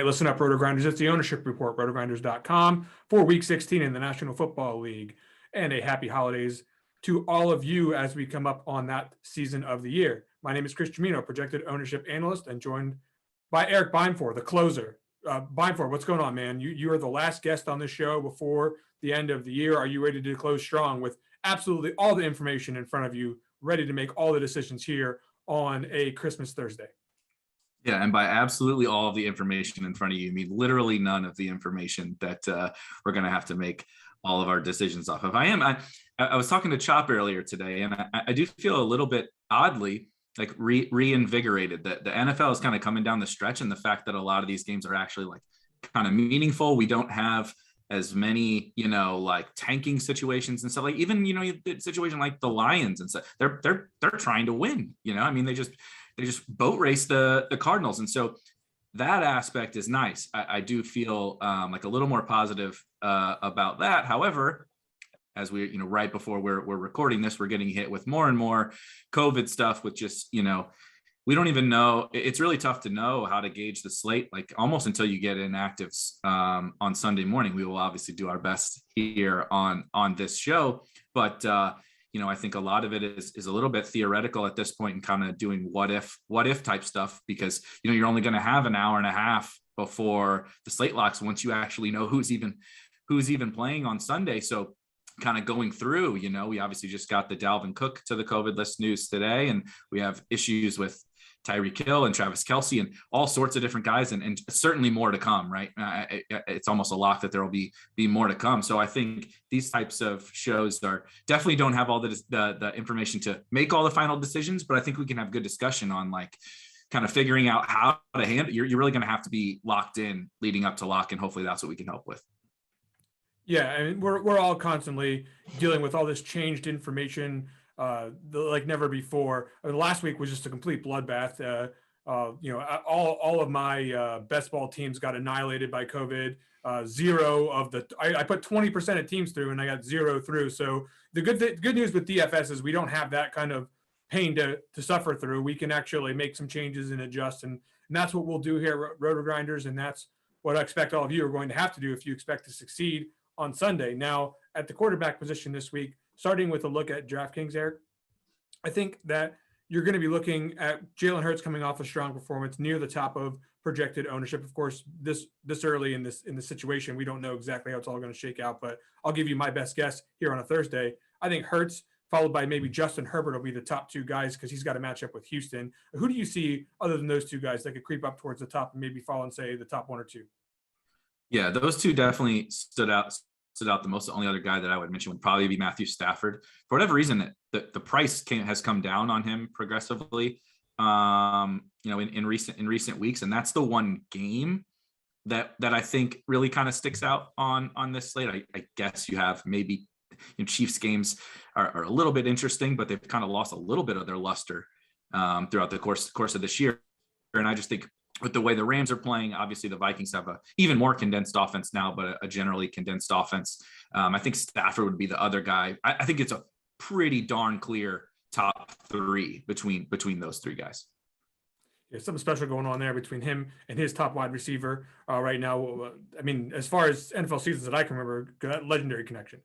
right, listen up, Rotogrinders. It's the ownership report, rotogrinders.com for week 16 in the National Football League. And a happy holidays to all of you as we come up on that season of the year. My name is Chris Gimino, projected ownership analyst, and joined by Eric Beinfor, the closer. Beinfor, what's going on, man? You are the last guest on this show before the end of the year. Are you ready to close strong with absolutely all the information in front of you, ready to make all the decisions here on a Christmas Thursday? Yeah, and by absolutely all of the information in front of you, I mean literally none of the information that we're going to have to make all of our decisions off of. I was talking to Chop earlier today, and I do feel a little bit oddly like reinvigorated. That the NFL is kind of coming down the stretch, and the fact that a lot of these games are actually like kind of meaningful. We don't have as many, like tanking situations and stuff. Like even, the situation like the Lions and stuff, they're trying to win. I mean, they just boat race the Cardinals. And so that aspect is nice. I do feel like a little more positive about that. However, as we, right before we're recording this, we're getting hit with more and more COVID stuff with just, we don't even know. It's really tough to know how to gauge the slate, like almost until you get inactives on Sunday morning. We will obviously do our best here on this show, but I think a lot of it is a little bit theoretical at this point and kind of doing what if type stuff, because, you're only going to have an hour and a half before the slate locks once you actually know who's even playing on Sunday. So kind of going through, we obviously just got the Dalvin Cook to the COVID list news today, and we have issues with Tyreek Hill and Travis Kelce and all sorts of different guys, and certainly more to come, right? It's almost a lock that there will be more to come. So I think these types of shows definitely don't have all the information to make all the final decisions, but I think we can have good discussion on like kind of figuring out how to handle. You're really going to have to be locked in leading up to lock, and hopefully that's what we can help with. Yeah, I mean, we're all constantly dealing with all this changed information like never before. I mean, last week was just a complete bloodbath. All of my best ball teams got annihilated by COVID. Zero of I put 20% of teams through, and I got zero through. So the good news with DFS is we don't have that kind of pain to suffer through. We can actually make some changes and adjust, and that's what we'll do here at Rotogrinders, and that's what I expect all of you are going to have to do if you expect to succeed on Sunday. Now, at the quarterback position this week, starting with a look at DraftKings, Eric, I think that you're going to be looking at Jalen Hurts coming off a strong performance near the top of projected ownership. Of course, this early in this situation, we don't know exactly how it's all going to shake out, but I'll give you my best guess here on a Thursday. I think Hurts, followed by maybe Justin Herbert, will be the top two guys because he's got a matchup with Houston. Who do you see other than those two guys that could creep up towards the top and maybe fall in, say, the top one or two? Yeah, those two definitely stood out the most. The only other guy that I would mention would probably be Matthew Stafford. For whatever reason, the price has come down on him progressively, in recent weeks, and that's the one game that I think really kind of sticks out on this slate. I guess you have maybe Chiefs games are a little bit interesting, but they've kind of lost a little bit of their luster throughout the course of this year, and I just think, with the way the Rams are playing, obviously the Vikings have a even more condensed offense now, but a generally condensed offense. I think Stafford would be the other guy. I think it's a pretty darn clear top three between those three guys. Yeah, something special going on there between him and his top wide receiver right now. I mean, as far as NFL seasons that I can remember, that legendary connection.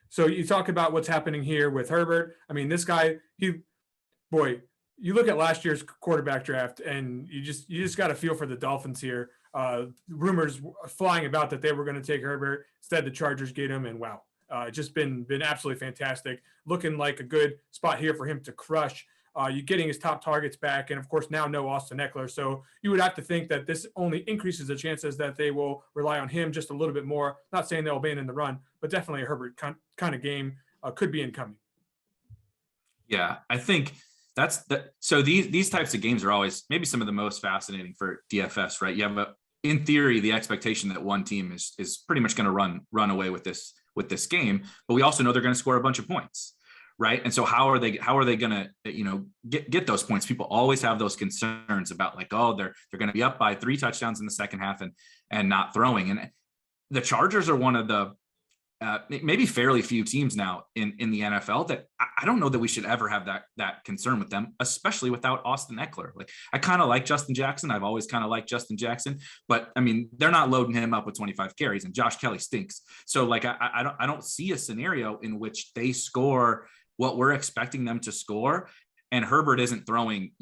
So you talk about what's happening here with Herbert. I mean, this guy, you look at last year's quarterback draft, and you just got a feel for the Dolphins here. Rumors flying about that they were going to take Herbert. Instead, the Chargers get him, and wow, just been absolutely fantastic. Looking like a good spot here for him to crush. You're getting his top targets back, and of course now no Austin Eckler. So you would have to think that this only increases the chances that they will rely on him just a little bit more. Not saying they'll abandon the run, but definitely a Herbert kind of game could be incoming. Yeah, I think. So these types of games are always maybe some of the most fascinating for DFS, right? You have in theory, the expectation that one team is pretty much going to run away with this game, but we also know they're going to score a bunch of points, right? And so how are they going to get those points? People always have those concerns about like, oh, they're going to be up by 3 touchdowns in the second half and not throwing. And the Chargers are one of the maybe fairly few teams now in the NFL that I don't know that we should ever have that concern with them, especially without Austin Eckler. Like, I kind of like Justin Jackson. I've always kind of liked Justin Jackson, but I mean, they're not loading him up with 25 carries, and Josh Kelly stinks. So like, I don't see a scenario in which they score what we're expecting them to score, and Herbert isn't throwing,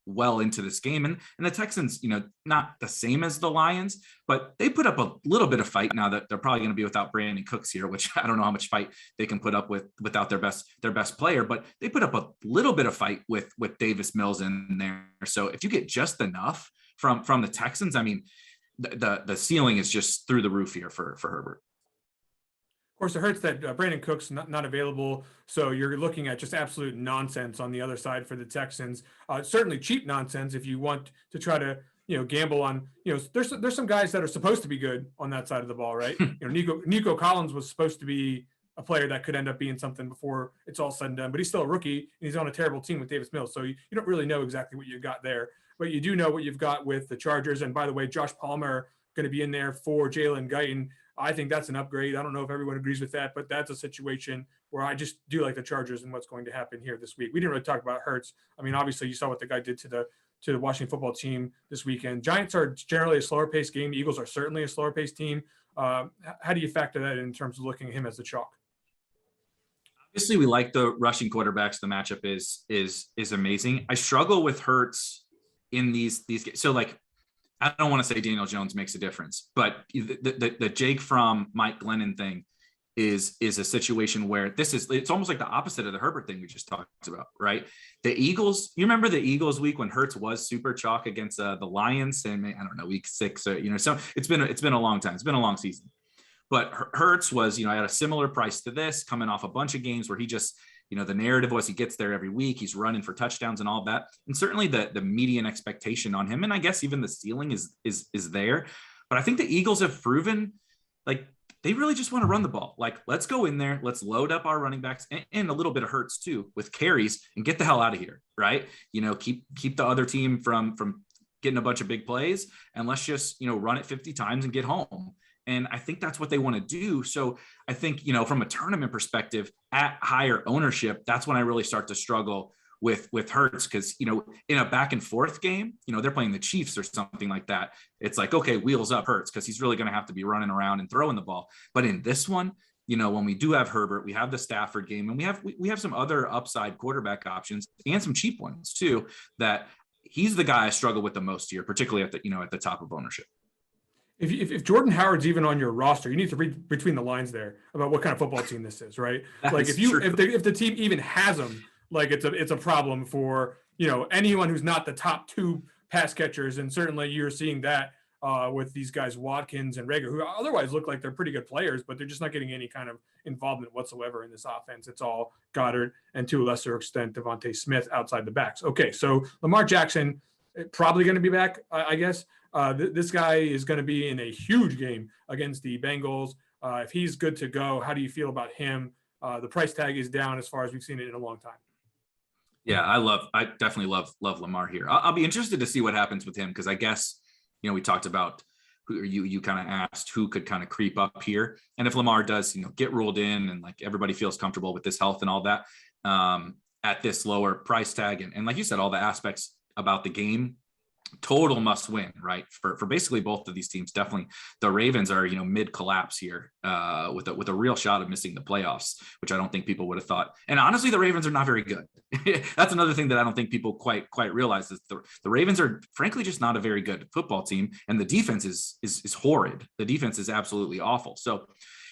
well into this game. And the Texans, not the same as the Lions, but they put up a little bit of fight now that they're probably going to be without Brandon Cooks here, which I don't know how much fight they can put up without their best player, but they put up a little bit of fight with Davis Mills in there. So if you get just enough from the Texans, I mean, the ceiling is just through the roof here for Herbert. Of course, it hurts that Brandon Cook's not available, so you're looking at just absolute nonsense on the other side for the Texans. Certainly cheap nonsense if you want to try to gamble on. There's some guys that are supposed to be good on that side of the ball, right? Nico Collins was supposed to be a player that could end up being something before it's all said and done, but he's still a rookie and he's on a terrible team with Davis Mills, so you don't really know exactly what you got there, but you do know what you've got with the Chargers. And by the way, Josh Palmer going to be in there for Jalen Guyton. I think that's an upgrade. I don't know if everyone agrees with that, but that's a situation where I just do like the Chargers and what's going to happen here this week. We didn't really talk about Hurts. I mean, obviously you saw what the guy did to the Washington football team this weekend. Giants are generally a slower paced game. The Eagles are certainly a slower paced team. How do you factor that in terms of looking at him as the chalk? Obviously, we like the rushing quarterbacks. The matchup is amazing. I struggle with Hurts in these games. So like, I don't want to say Daniel Jones makes a difference, but the Jake from Mike Glennon thing is a situation where it's almost like the opposite of the Herbert thing we just talked about, right? The Eagles, you remember the Eagles week when Hurts was super chalk against the Lions, and I don't know, week 6, so it's been a long time. It's been a long season, but Hurts was, at a similar price to this, coming off a bunch of games where he just, the narrative was he gets there every week, he's running for touchdowns and all that. And certainly the median expectation on him, and I guess even the ceiling is there. But I think the Eagles have proven like they really just want to run the ball. Like, let's go in there, let's load up our running backs and a little bit of Hurts too with carries and get the hell out of here, right? Keep the other team from getting a bunch of big plays, and let's just, run it 50 times and get home. And I think that's what they want to do. So I think, from a tournament perspective at higher ownership, that's when I really start to struggle with Hurts. Cause, in a back and forth game, they're playing the Chiefs or something like that. It's like, okay, wheels up Hurts, cause he's really going to have to be running around and throwing the ball. But in this one, when we do have Herbert, we have the Stafford game, and we have some other upside quarterback options and some cheap ones too, that he's the guy I struggle with the most here, particularly at the top of ownership. If Jordan Howard's even on your roster, you need to read between the lines there about what kind of football team this is, right? Like if the team even has him, like it's a problem for anyone who's not the top 2 pass catchers, and certainly you're seeing that with these guys Watkins and Rager, who otherwise look like they're pretty good players, but they're just not getting any kind of involvement whatsoever in this offense. It's all Goddard and to a lesser extent Devontae Smith outside the backs. Okay, so Lamar Jackson probably going to be back, I guess. This guy is going to be in a huge game against the Bengals. If he's good to go, how do you feel about him? The price tag is down as far as we've seen it in a long time. Yeah, I definitely love Lamar here. I'll be interested to see what happens with him, because I guess, we talked about who you kind of asked who could kind of creep up here. And if Lamar does, get ruled in and like everybody feels comfortable with his health and all that at this lower price tag. And like you said, all the aspects about the game, total must win, right? For basically both of these teams. Definitely the Ravens are, mid collapse here with a real shot of missing the playoffs, which I don't think people would have thought. And honestly, the Ravens are not very good. That's another thing that I don't think people quite realize is the Ravens are frankly just not a very good football team. And the defense is horrid. The defense is absolutely awful. So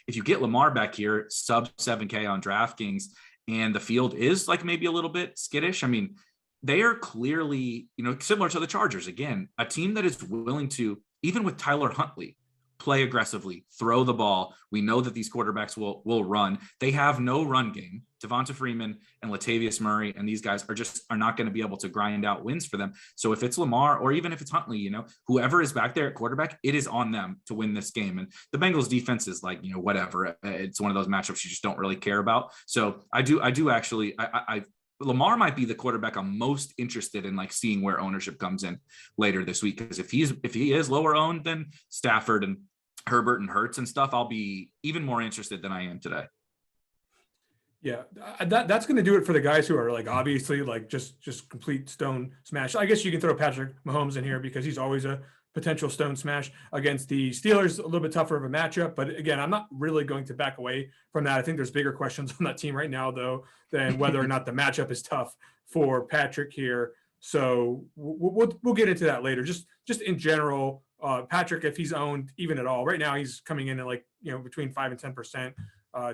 if you get Lamar back here, sub 7K on DraftKings, and the field is like maybe a little bit skittish, I mean, they are clearly, similar to the Chargers, again, a team that is willing to, even with Tyler Huntley, play aggressively, throw the ball. We know that these quarterbacks will run. They have no run game. Devonta Freeman and Latavius Murray and these guys are not going to be able to grind out wins for them. So if it's Lamar or even if it's Huntley, whoever is back there at quarterback, it is on them to win this game. And the Bengals defense is like, whatever. It's one of those matchups you just don't really care about. So I do actually, Lamar might be the quarterback I'm most interested in, like seeing where ownership comes in later this week. Because if he is lower owned than Stafford and Herbert and Hurts and stuff, I'll be even more interested than I am today. Yeah, that's going to do it for the guys who are like obviously like just complete stone smash. I guess you can throw Patrick Mahomes in here because he's always a potential stone smash against the Steelers. A little bit tougher of a matchup, but again, I'm not really going to back away from that. I think there's bigger questions on that team right now, though, than whether or not the matchup is tough for Patrick here. So we'll get into that later. Just in general, Patrick, if he's owned even at all, right now he's coming in at like between 5 and 10%.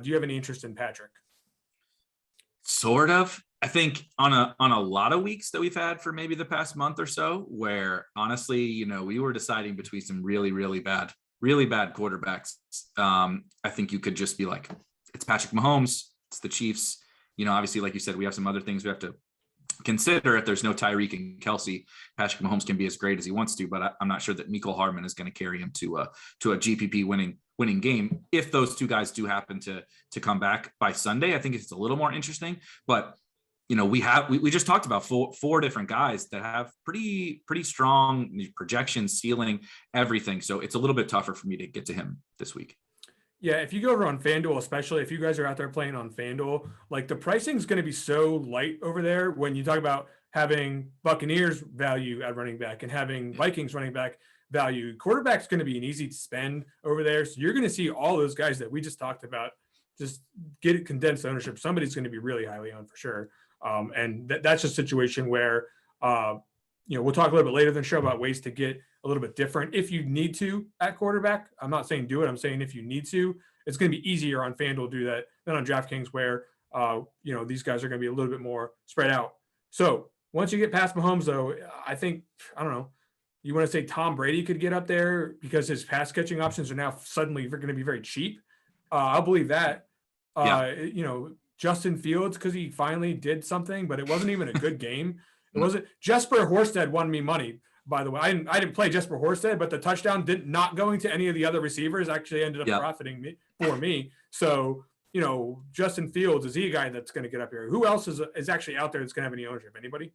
Do you have any interest in Patrick? Sort of. I think on a lot of weeks that we've had for maybe the past month or so, where honestly, we were deciding between some really bad quarterbacks. I think you could just be like, it's Patrick Mahomes, it's the Chiefs. Obviously, like you said, we have some other things we have to consider. If there's no Tyreek and Kelsey, Patrick Mahomes can be as great as he wants to, but I'm not sure that Mecole Hardman is going to carry him to a GPP winning game. If those two guys do happen to come back by Sunday, I think it's a little more interesting. But we just talked about four different guys that have pretty strong projections, ceiling, everything. So it's a little bit tougher for me to get to him this week. Yeah, if you go over on FanDuel, especially if you guys are out there playing on FanDuel, like the pricing is going to be so light over there when you talk about having Buccaneers value at running back and having Vikings running back value. Quarterback's going to be an easy spend over there. So you're going to see all those guys that we just talked about just get it condensed ownership. Somebody's going to be really highly owned for sure. And that's a situation where, we'll talk a little bit later in the show about ways to get a little bit different if you need to at quarterback. I'm not saying do it. I'm saying if you need to, it's going to be easier on FanDuel to do that than on DraftKings where, these guys are going to be a little bit more spread out. So once you get past Mahomes, though, I think, I don't know, you want to say Tom Brady could get up there because his pass catching options are now suddenly going to be very cheap. I'll believe that. Justin Fields, because he finally did something, but it wasn't even a good game. It wasn't. Jesper Horsted won me money, by the way. I didn't play Jesper Horsted, but the touchdown not going to any of the other receivers actually ended up profiting for me. So, Justin Fields, is he a guy that's going to get up here? Who else is actually out there that's going to have any ownership? Anybody?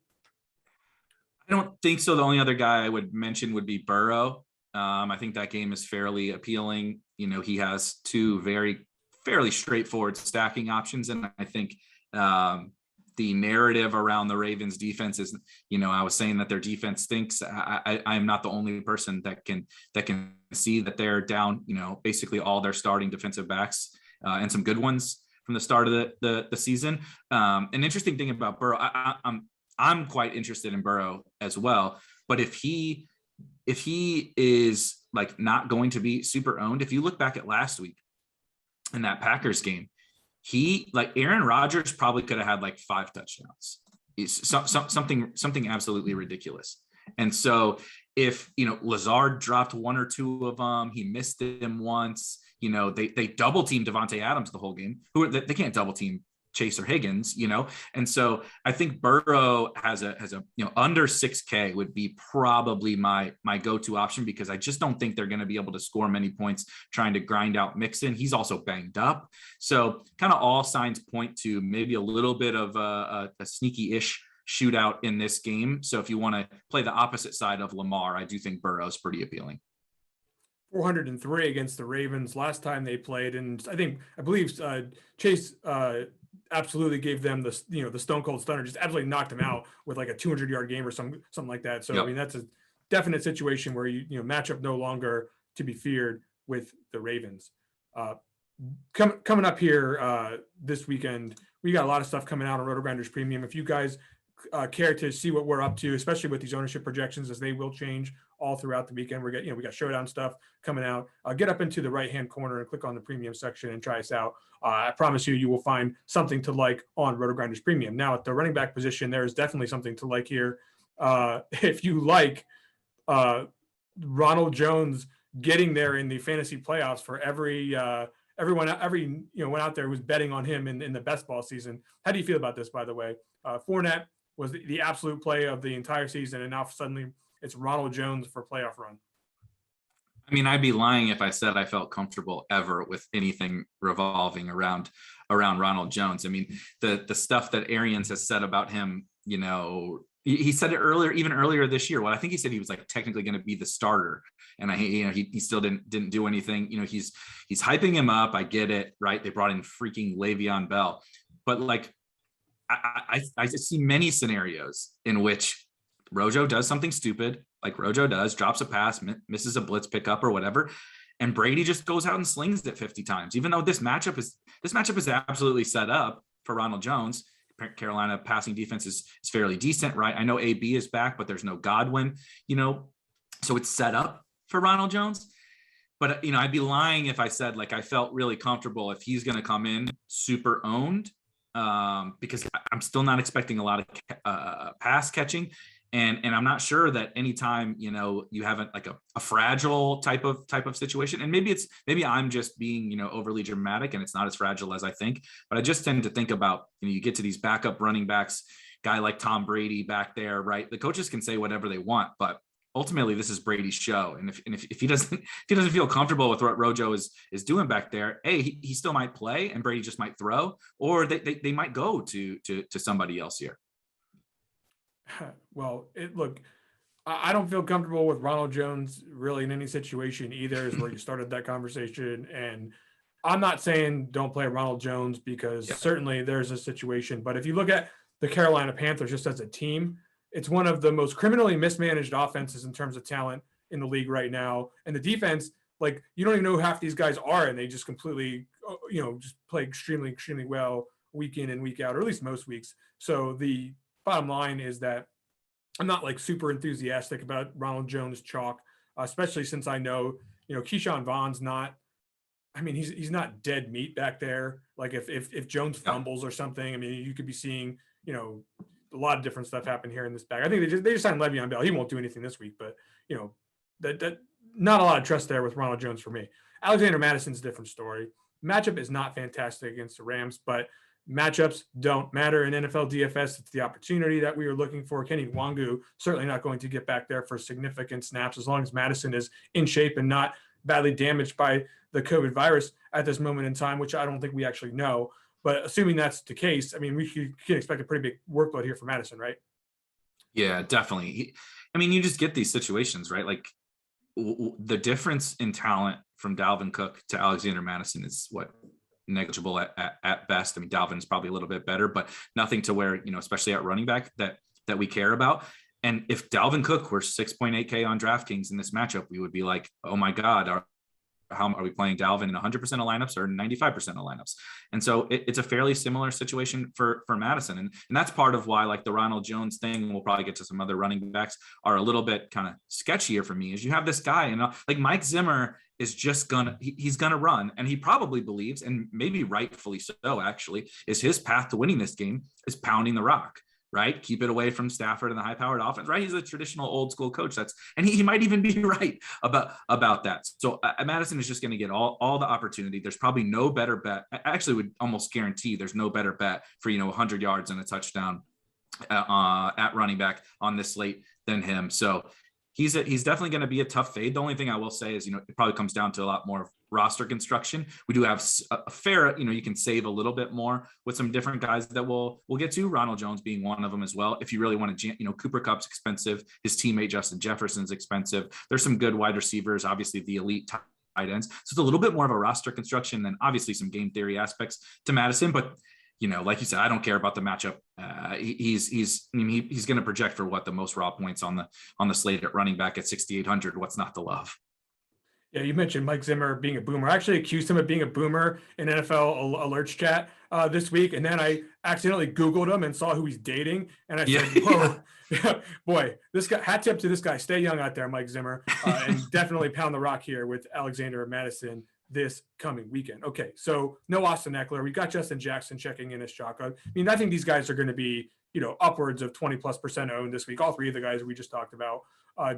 I don't think so. The only other guy I would mention would be Burrow. I think that game is fairly appealing. He has two fairly straightforward stacking options. And I think the narrative around the Ravens defense is, I was saying that their defense stinks. I'm not the only person that can see that they're down, basically all their starting defensive backs and some good ones from the start of the season. An interesting thing about Burrow, I'm quite interested in Burrow as well, but if he is like not going to be super owned, if you look back at last week in that Packers game, Aaron Rodgers probably could have had like 5 touchdowns. It's something absolutely ridiculous. And so if, Lazard dropped 1 or 2 of them, he missed them once, they double teamed Devontae Adams the whole game. They can't double team Chase or Higgins, and so I think Burrow has a under 6K would be probably my go-to option, because I just don't think they're going to be able to score many points trying to grind out Mixon. He's also banged up, so kind of all signs point to maybe a little bit of a sneaky-ish shootout in this game. So if you want to play the opposite side of Lamar, I do think Burrow's pretty appealing. 403 against the Ravens last time they played, and I believe Chase absolutely gave them the stone cold stunner, just absolutely knocked him out with like a 200-yard game or something like that. So, yep. I mean, that's a definite situation where matchup no longer to be feared with the Ravens. Coming up here this weekend, we got a lot of stuff coming out on Rotogrinders Premium. If you guys care to see what we're up to, especially with these ownership projections, as they will change all throughout the weekend. We got showdown stuff coming out. Get up into the right-hand corner and click on the premium section and try us out. I promise you will find something to like on Rotogrinders Premium. Now, at the running back position, there is definitely something to like here. If you like Ronald Jones getting there in the fantasy playoffs for everyone went out there who's betting on him in the best ball season. How do you feel about this, by the way? Fournette was the absolute play of the entire season, and now suddenly it's Ronald Jones for playoff run. I mean, I'd be lying if I said I felt comfortable ever with anything revolving around Ronald Jones. I mean, the stuff that Arians has said about him, he said it earlier, even earlier this year. Well, I think he said he was like technically going to be the starter, and he still didn't do anything. He's hyping him up. I get it, right? They brought in freaking Le'Veon Bell, but like I see many scenarios in which Rojo does something stupid, like Rojo does, drops a pass, misses a blitz pickup or whatever, and Brady just goes out and slings it 50 times. Even though this matchup is absolutely set up for Ronald Jones. Carolina passing defense is fairly decent, right? I know AB is back, but there's no Godwin, so it's set up for Ronald Jones. But, I'd be lying if I said like I felt really comfortable if he's going to come in super owned, because I'm still not expecting a lot of pass catching. And I'm not sure that anytime, you haven't like a fragile type of situation, and maybe I'm just being, overly dramatic and it's not as fragile as I think, but I just tend to think about, you get to these backup running backs, guy like Tom Brady back there, right? The coaches can say whatever they want, but ultimately this is Brady's show. And if he doesn't feel comfortable with what Rojo is doing back there, he still might play and Brady just might throw, or they might go to somebody else here. Well, look, I don't feel comfortable with Ronald Jones really in any situation either, is where you started that conversation. And I'm not saying don't play Ronald Jones, because certainly there's a situation. But if you look at the Carolina Panthers just as a team, it's one of the most criminally mismanaged offenses in terms of talent in the league right now. And the defense, like, you don't even know who half these guys are, and they just completely, just play extremely, extremely well week in and week out, or at least most weeks. So the bottom line is that I'm not like super enthusiastic about Ronald Jones chalk, especially since I know, Keyshawn Vaughn's not, he's not dead meat back there. Like if Jones fumbles or something, you could be seeing, a lot of different stuff happen here in this bag. I think they just signed Le'Veon Bell. He won't do anything this week, but that not a lot of trust there with Ronald Jones for me. Alexander Madison's a different story. Matchup is not fantastic against the Rams, but matchups don't matter in NFL DFS. It's the opportunity that we are looking for. Kenny Wangu certainly not going to get back there for significant snaps as long as Madison is in shape and not badly damaged by the COVID virus at this moment in time, which I don't think we actually know. But assuming that's the case, we can expect a pretty big workload here for Madison, right? Yeah, definitely. You just get these situations, right? Like the difference in talent from Dalvin Cook to Alexander Madison is what? Negligible at best. Dalvin's probably a little bit better, but nothing to where, especially at running back that we care about. And if Dalvin Cook were 6.8K on DraftKings in this matchup, we would be like, oh my God, how are we playing Dalvin in 100% of lineups or 95% of lineups? And so it's a fairly similar situation for Madison. And that's part of why, like, the Ronald Jones thing, we'll probably get to some other running backs, are a little bit kind of sketchier for me, is you have this guy, and like Mike Zimmer is just he's gonna run, and he probably believes, and maybe rightfully so actually, is his path to winning this game is pounding the rock, right? Keep it away from Stafford and the high-powered offense, right? He's a traditional old school coach. And he might even be right about that. So Madison is just going to get all the opportunity. There's probably no better bet. I actually would almost guarantee there's no better bet for 100 yards and a touchdown at running back on this slate than him. So he's definitely going to be a tough fade. The only thing I will say is, it probably comes down to a lot more roster construction. We do have a fair, you can save a little bit more with some different guys that we'll get to, Ronald Jones being one of them as well. If you really want to, Cooper Kupp's expensive. His teammate Justin Jefferson's expensive. There's some good wide receivers, obviously the elite tight ends. So it's a little bit more of a roster construction than obviously some game theory aspects to Madison, but like you said, I don't care about the matchup. He's going to project for the most raw points on the slate at running back at 6,800. What's not to love? Yeah, you mentioned Mike Zimmer being a boomer. I actually accused him of being a boomer in NFL alerts chat this week, and then I accidentally Googled him and saw who he's dating, and I said, "Whoa, boy, this guy." Hat tip to this guy. Stay young out there, Mike Zimmer, and definitely pound the rock here with Alexander Madison this coming weekend. Okay, so no Austin Eckler. We got Justin Jackson checking in as chalk. I think these guys are going to be, upwards of 20+% owned this week. All three of the guys we just talked about.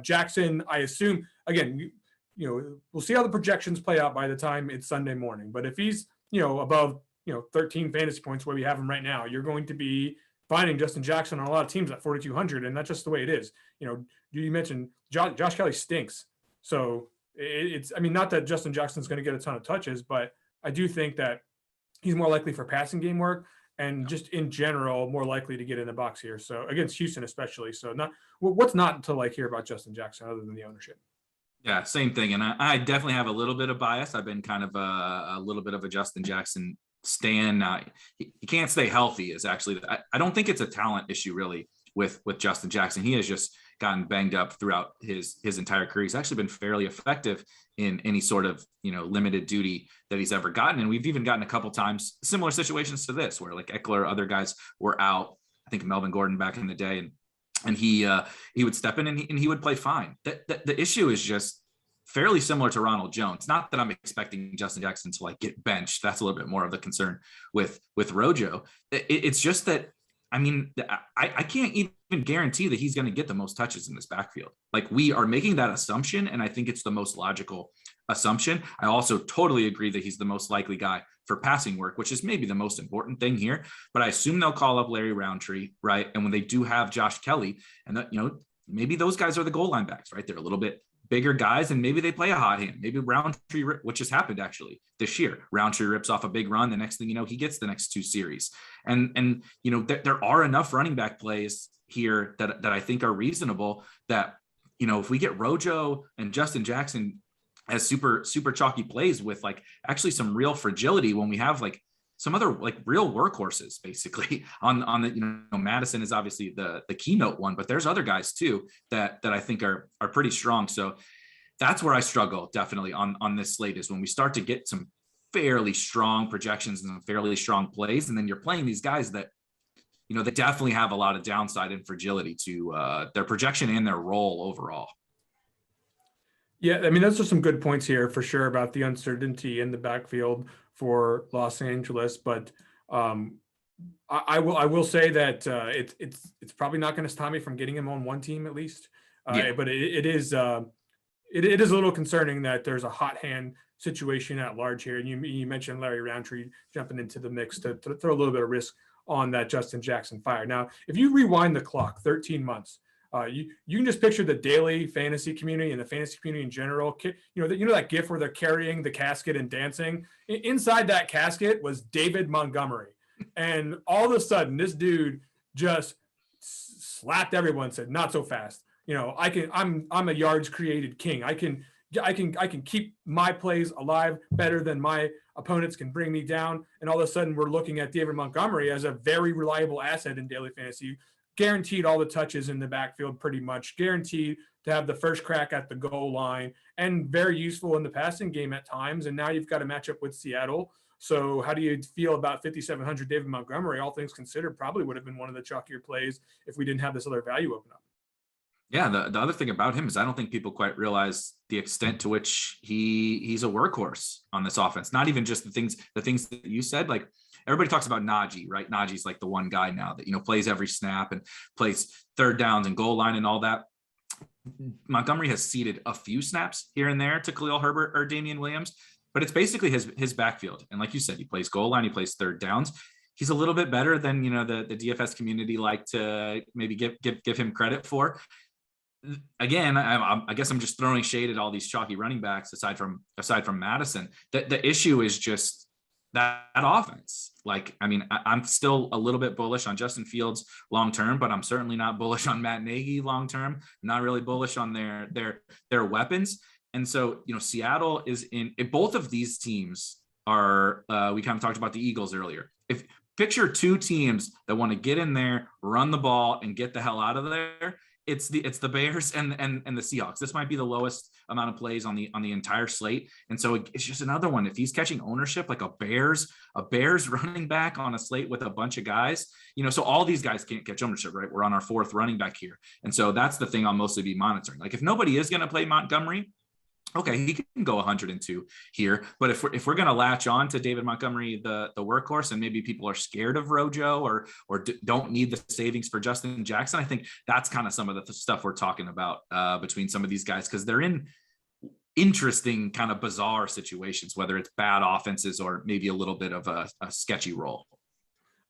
Jackson, I assume, again, we'll see how the projections play out by the time it's Sunday morning. But if he's, above, 13 fantasy points where we have him right now, you're going to be finding Justin Jackson on a lot of teams at 4,200, and that's just the way it is. You mentioned Josh Kelly stinks. So it's not that Justin Jackson's going to get a ton of touches, but I do think that he's more likely for passing game work. and just in general more likely to get in the box here. So against Houston especially. So not what's not to like here about Justin Jackson other than the ownership. Yeah, same thing. And I definitely have a little bit of bias. I've been kind of a little bit of a Justin Jackson stan. He can't stay healthy is actually, I don't think it's a talent issue really with Justin Jackson. He has just gotten banged up throughout his entire career. He's actually been fairly effective in any sort of, limited duty that he's ever gotten. And we've even gotten a couple times similar situations to this where like Eckler, other guys were out. I think Melvin Gordon back in the day, and he would step in and he would play fine. The issue is just fairly similar to Ronald Jones. Not that I'm expecting Justin Jackson to like get benched. That's a little bit more of the concern with Rojo. It's just that, I mean, I can't even guarantee that he's going to get the most touches in this backfield. Like, we are making that assumption, and I think it's the most logical assumption. I also totally agree that he's the most likely guy for passing work, which is maybe the most important thing here. But I assume they'll call up Larry Roundtree, right? And when they do have Josh Kelly, and maybe those guys are the goal line backs, right? They're a little bit bigger guys, and maybe they play a hot hand. Maybe Roundtree, which has happened actually this year, Roundtree rips off a big run. The next thing you know, he gets the next 2 series. And there are enough running back plays here that I think are reasonable that, if we get Rojo and Justin Jackson as super, super chalky plays with like actually some real fragility, when we have like some other like real workhorses basically on the, Madison is obviously the keynote one, but there's other guys too that I think are pretty strong. So that's where I struggle definitely on this slate, is when we start to get some fairly strong projections and some fairly strong plays. And then you're playing these guys that, they definitely have a lot of downside and fragility to their projection and their role overall. Yeah, I mean, those are some good points here for sure about the uncertainty in the backfield for Los Angeles. But I will say that it's probably not going to stop me from getting him on one team at least. But it is a little concerning that there's a hot hand situation at large here. And you mentioned Larry Roundtree jumping into the mix to throw a little bit of risk on that Justin Jackson fire. Now, if you rewind the clock 13 months, you can just picture the daily fantasy community and the fantasy community in general. That GIF where they're carrying the casket and dancing. Inside that casket was David Montgomery, and all of a sudden, this dude just slapped everyone. Said, "Not so fast." I'm a yards created king. I can keep my plays alive better than my opponents can bring me down. And all of a sudden, we're looking at David Montgomery as a very reliable asset in daily fantasy. Guaranteed all the touches in the backfield, pretty much guaranteed to have the first crack at the goal line, and very useful in the passing game at times. And now you've got a matchup with Seattle. So how do you feel about 5,700 David Montgomery? All things considered, probably would have been one of the chalkier plays if we didn't have this other value open up. Yeah, the other thing about him is I don't think people quite realize the extent to which he's a workhorse on this offense. Not even just the things that you said. Like, everybody talks about Najee, right? Najee's like the one guy now that, plays every snap and plays third downs and goal line and all that. Montgomery has ceded a few snaps here and there to Khalil Herbert or Damian Williams, but it's basically his backfield. And like you said, he plays goal line, he plays third downs. He's a little bit better than, the DFS community like to maybe give him credit for. Again, I guess I'm just throwing shade at all these chalky running backs aside from Madison. The issue is just that offense. Like, I mean, I'm still a little bit bullish on Justin Fields long term, but I'm certainly not bullish on Matt Nagy long term. Not really bullish on their weapons. And so, Seattle is in both of these teams are. We kind of talked about the Eagles earlier. If picture 2 teams that want to get in there, run the ball, and get the hell out of there. It's the Bears and the Seahawks. This might be the lowest amount of plays on the entire slate. And so it's just another one. If he's catching ownership, like a Bears running back on a slate with a bunch of guys, so all these guys can't catch ownership, right? We're on our 4th running back here. And so that's the thing I'll mostly be monitoring. Like, if nobody is going to play Montgomery, okay, he can go 102 here. But if we're going to latch on to David Montgomery, the workhorse, and maybe people are scared of Rojo or don't need the savings for Justin Jackson, I think that's kind of some of the stuff we're talking about between some of these guys, because they're in interesting kind of bizarre situations, whether it's bad offenses or maybe a little bit of a sketchy role.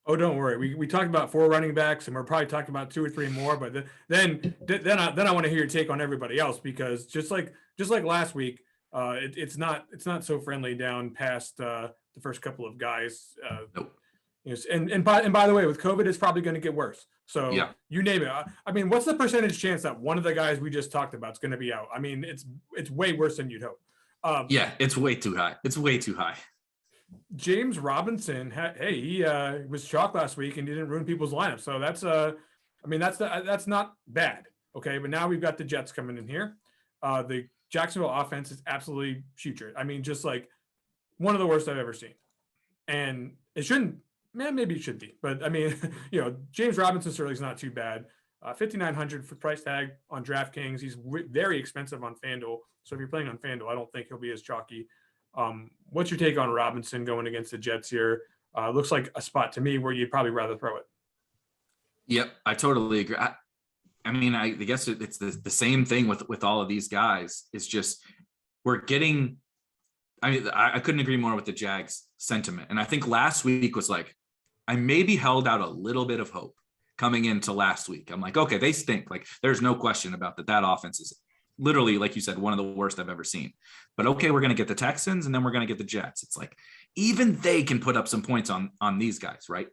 Oh, don't worry. We talked about 4 running backs, and we're probably talking about 2 or 3 more. But then I want to hear your take on everybody else, because just like last week, it's not so friendly down past the first couple of guys. Nope. You know, and by the way, with COVID, it's probably going to get worse. So Yeah. you name it. I mean, what's the percentage chance that one of the guys we just talked about is going to be out? I mean, it's way worse than you'd hope. Yeah, it's way too high. It's way too high. James Robinson, he was chalk last week and he didn't ruin people's lineup. So that's not bad. Okay, but now we've got the Jets coming in here. The Jacksonville offense is absolutely putrid. I mean, just like one of the worst I've ever seen. And it shouldn't, man, maybe it should be. But I mean, James Robinson certainly is not too bad. 5,900 for price tag on DraftKings. He's very expensive on FanDuel. So if you're playing on FanDuel, I don't think he'll be as chalky. What's your take on Robinson going against the Jets here? Looks like a spot to me where you'd probably rather throw it. Yep, I totally agree. I mean, I guess it's the same thing with all of these guys. It's just we're getting. I mean, I couldn't agree more with the Jags sentiment. And I think last week was like, I maybe held out a little bit of hope coming into last week. I'm like, okay, they stink. Like, there's no question about that. That offense is literally, like you said, one of the worst I've ever seen. But okay, we're going to get the Texans and then we're going to get the Jets. It's like, even they can put up some points on these guys, right?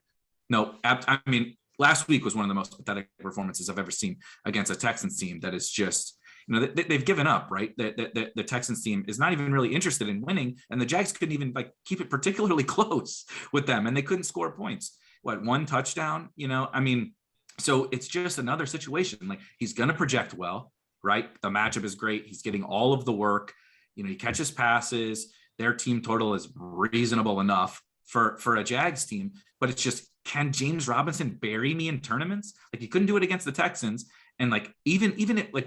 No, I mean, last week was one of the most pathetic performances I've ever seen against a Texans team that is just, they've given up, right? The Texans team is not even really interested in winning, and the Jags couldn't even keep it particularly close with them, and they couldn't score points. One touchdown, I mean, so it's just another situation. Like, he's going to project well, right? The matchup is great. He's getting all of the work. He catches passes. Their team total is reasonable enough for a Jags team, but it's just, can James Robinson bury me in tournaments? Like, he couldn't do it against the Texans, and even at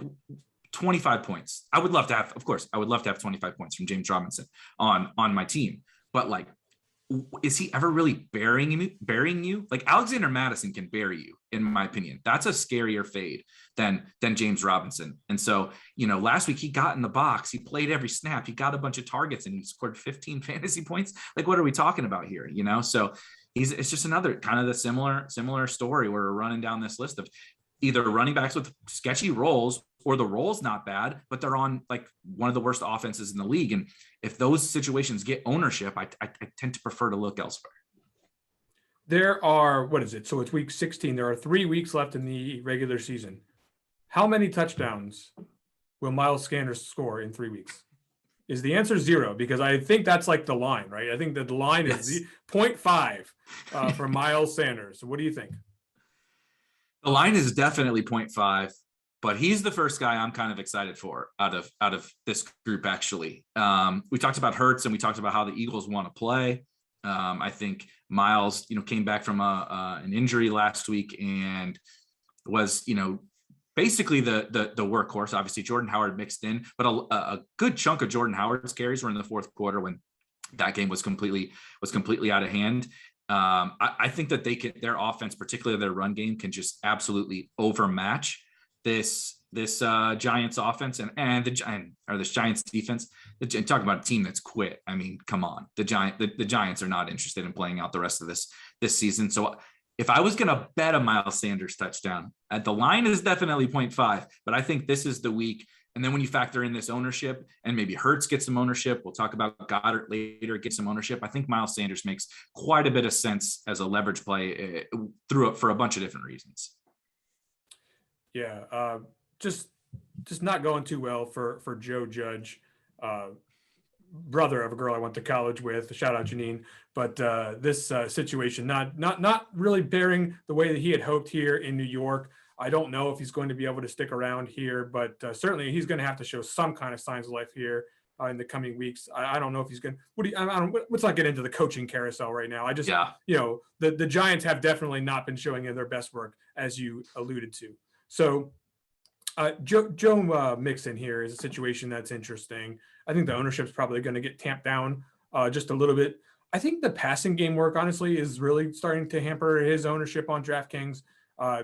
25 points. I would love to have 25 points from James Robinson on my team. But is he ever really burying you? Like, Alexander Madison can bury you, in my opinion. That's a scarier fade than James Robinson. And so, last week he got in the box, he played every snap, he got a bunch of targets, and he scored 15 fantasy points. Like, what are we talking about here? So it's just another kind of the similar story where we're running down this list of either running backs with sketchy roles, or the role's not bad, but they're on one of the worst offenses in the league. And if those situations get ownership, I tend to prefer to look elsewhere. There are, what is it? So it's week 16. There are 3 weeks left in the regular season. How many touchdowns will Miles Sanders score in 3 weeks? Is the answer 0? Because I think that's the line, right? I think that the line is 0.5 for Miles Sanders. So what do you think? The line is definitely 0.5, but he's the first guy I'm kind of excited for out of this group, actually. We talked about Hurts, and we talked about how the Eagles want to play. I think Miles, came back from an injury last week and was, basically the workhorse. Obviously, Jordan Howard mixed in, but a good chunk of Jordan Howard's carries were in the fourth quarter when that game was completely out of hand. I think that their offense, particularly their run game, can just absolutely overmatch this Giants offense and this Giants defense. Talk about a team that's quit. I mean, come on, the Giants are not interested in playing out the rest of this season. So if I was going to bet a Miles Sanders touchdown, the line is definitely 0.5, but I think this is the week. And then when you factor in this ownership, and maybe Hurts gets some ownership, we'll talk about Goddard later, get some ownership. I think Miles Sanders makes quite a bit of sense as a leverage play for a bunch of different reasons. Yeah, just not going too well for Joe Judge, brother of a girl I went to college with. Shout out Janine. But this situation not really bearing the way that he had hoped here in New York. I don't know if he's going to be able to stick around here, but certainly he's going to have to show some kind of signs of life here in the coming weeks. I don't know if he's going to, let's not get into the coaching carousel right now. The Giants have definitely not been showing in their best work, as you alluded to. So Joe Mixon here is a situation that's interesting. I think the ownership's probably going to get tamped down just a little bit. I think the passing game work, honestly, is really starting to hamper his ownership on DraftKings.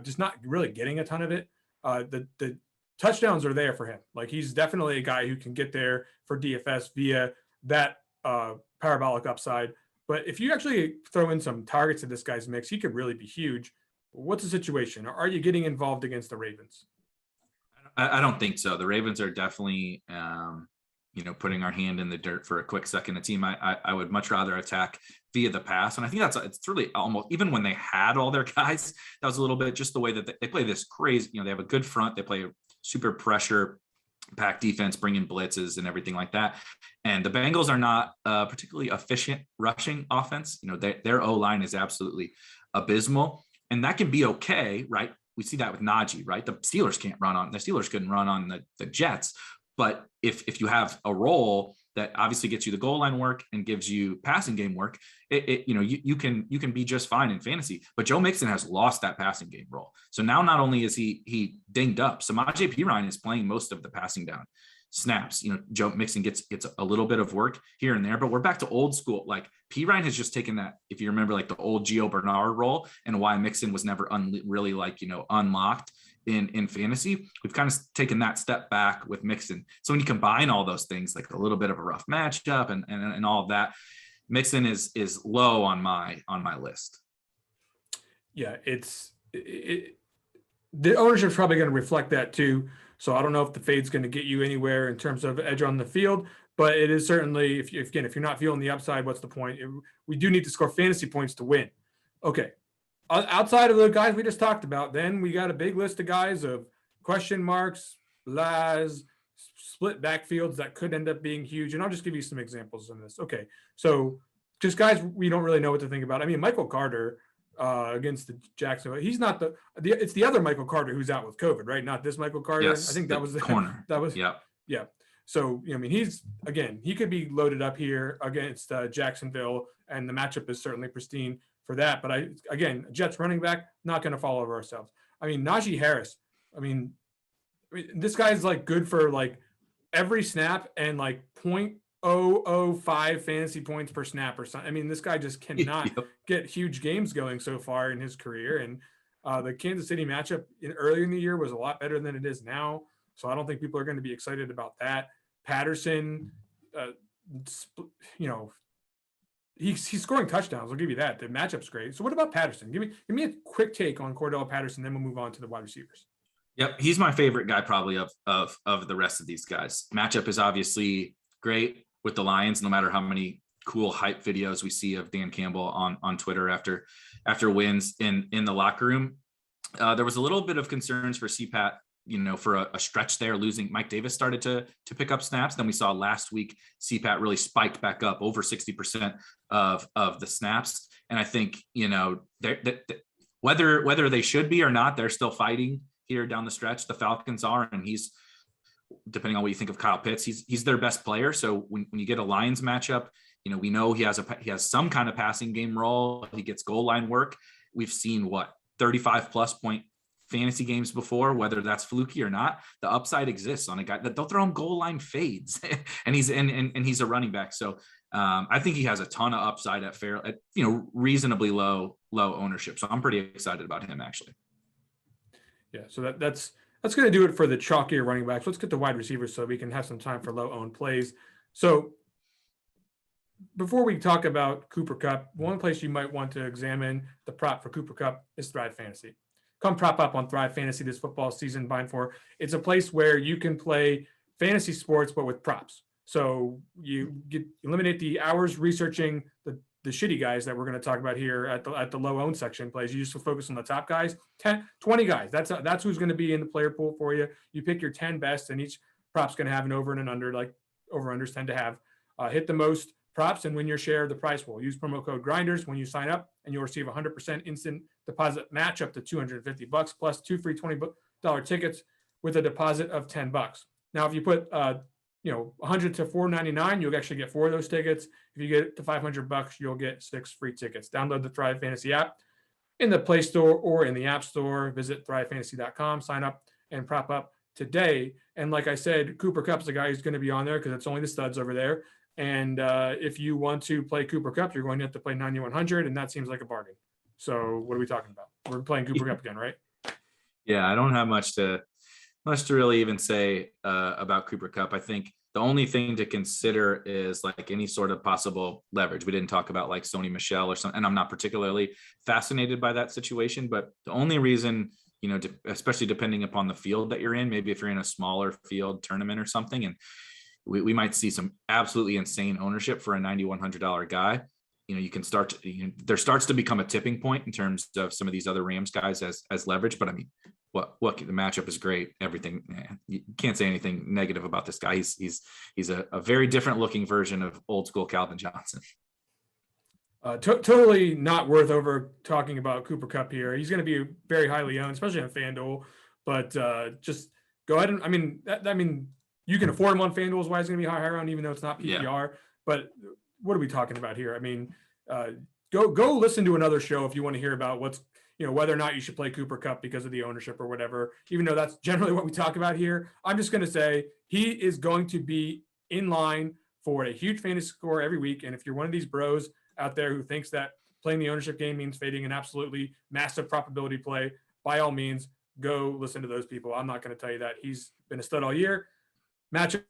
Just not really getting a ton of it. The touchdowns are there for him. He's definitely a guy who can get there for DFS via that parabolic upside. But if you actually throw in some targets in this guy's mix, he could really be huge. What's the situation? Are you getting involved against the Ravens? I don't think so. The Ravens are definitely putting our hand in the dirt for a quick second a team. I would much rather attack via the pass. And I think it's really almost, even when they had all their guys, that was a little bit just the way that they play this crazy, they have a good front. They play super pressure pack defense, bringing blitzes and everything like that. And the Bengals are not particularly efficient rushing offense. Their O-line is absolutely abysmal, and that can be okay, right? We see that with Najee, right? The Steelers couldn't run on the Jets. But if you have a role that obviously gets you the goal line work and gives you passing game work, you can be just fine in fantasy. But Joe Mixon has lost that passing game role. So now not only is he dinged up, Samaje Perine is playing most of the passing down snaps. Joe Mixon gets a little bit of work here and there, but we're back to old school. Like Perine has just taken that, if you remember, like the old Gio Bernard role, and why Mixon was never really unlocked in fantasy. We've kind of taken that step back with Mixon. So when you combine all those things, like a little bit of a rough matchup and all of that, Mixon is low on my list. Yeah, the ownership is probably going to reflect that too. So I don't know if the fade's going to get you anywhere in terms of edge on the field, but it is certainly, if you're not feeling the upside, what's the point? We do need to score fantasy points to win. Okay. Outside of the guys we just talked about, then we got a big list of guys of question marks, split backfields that could end up being huge. And I'll just give you some examples of this. Okay. So just guys we don't really know what to think about. I mean, Michael Carter against the Jacksonville, he's not it's the other Michael Carter who's out with COVID, right? Not this Michael Carter. Yes, I think that was the corner. That was, yeah. So, I mean, he could be loaded up here against Jacksonville, and the matchup is certainly pristine for that. But Jets running back, not going to fall over ourselves. I mean, Najee Harris, this guy's like good for like every snap and like 0.005 fantasy points per snap or something. I mean, this guy just cannot get huge games going so far in his career. And the Kansas City matchup earlier in the year was a lot better than it is now. So I don't think people are going to be excited about that. Patterson, he's scoring touchdowns. I'll give you that. The matchup's great. So what about Patterson? Give me a quick take on Cordell Patterson, then we'll move on to the wide receivers. Yep, he's my favorite guy probably of the rest of these guys. Matchup is obviously great with the Lions, no matter how many cool hype videos we see of Dan Campbell on Twitter after wins in the locker room. There was a little bit of concerns for CPAT, for a stretch there, losing. Mike Davis started to pick up snaps. Then we saw last week CPAT really spiked back up over 60% of the snaps. And I think, whether they should be or not, they're still fighting here down the stretch. The Falcons are, and he's, depending on what you think of Kyle Pitts, he's their best player. So when you get a Lions matchup, we know he has some kind of passing game role. He gets goal line work. We've seen 35 plus point fantasy games before, whether that's fluky or not. The upside exists on a guy that they'll throw him goal line fades, and he's a running back. So I think he has a ton of upside at reasonably low ownership. So I'm pretty excited about him actually. Yeah. So that's going to do it for the chalkier running backs. Let's get to wide receivers so we can have some time for low owned plays. So before we talk about Cooper Kupp, one place you might want to examine the prop for Cooper Kupp is Thrive Fantasy. Come prop up on Thrive Fantasy this football season, it's a place where you can play fantasy sports, but with props. So you eliminate the hours researching the shitty guys that we're going to talk about here at the low owned section plays. You just focus on the top guys, 20 guys. That's who's going to be in the player pool for you. You pick your 10 best, and each prop's going to have an over and an under, like over-unders tend to have. Hit the most props and win your share of the prize pool. Use promo code Grinders when you sign up, and you'll receive 100% instant deposit match up to $250 plus 2 free $20 tickets with a deposit of $10. Now, if you put 100 to $499, you'll actually get 4 of those tickets. If you get to $500, you'll get 6 free tickets. Download the Thrive Fantasy app in the Play Store or in the App Store. Visit thrivefantasy.com, sign up, and prop up today. And like I said, Cooper Kupp's the guy who's going to be on there because it's only the studs over there. And if you want to play Cooper Kupp, you're going to have to play 9,100, and that seems like a bargain. So what are we talking about? We're playing Cooper Kupp again, right? Yeah, I don't have much to really even say about Cooper Kupp. I think the only thing to consider is like any sort of possible leverage. We didn't talk about like Sony Michel or something, and I'm not particularly fascinated by that situation. But the only reason, especially depending upon the field that you're in, maybe if you're in a smaller field tournament or something, and we might see some absolutely insane ownership for a $9,100 guy. You can start to, there starts to become a tipping point in terms of some of these other Rams guys as leverage. But I mean, what the matchup is great. Everything, you can't say anything negative about this guy. He's a very different looking version of old school Calvin Johnson. Totally not worth over talking about Cooper Kupp here. He's going to be very highly owned, especially on FanDuel. But just go ahead and I mean, you can afford him on FanDuel is why he's going to be higher on, even though it's not PPR. Yeah. But what are we talking about here? I mean, go listen to another show if you want to hear about what's, whether or not you should play Cooper Kupp because of the ownership or whatever. Even though that's generally what we talk about here, I'm just going to say he is going to be in line for a huge fantasy score every week. And if you're one of these bros out there who thinks that playing the ownership game means fading an absolutely massive probability play, by all means, go listen to those people. I'm not going to tell you that. He's been a stud all year. Matchup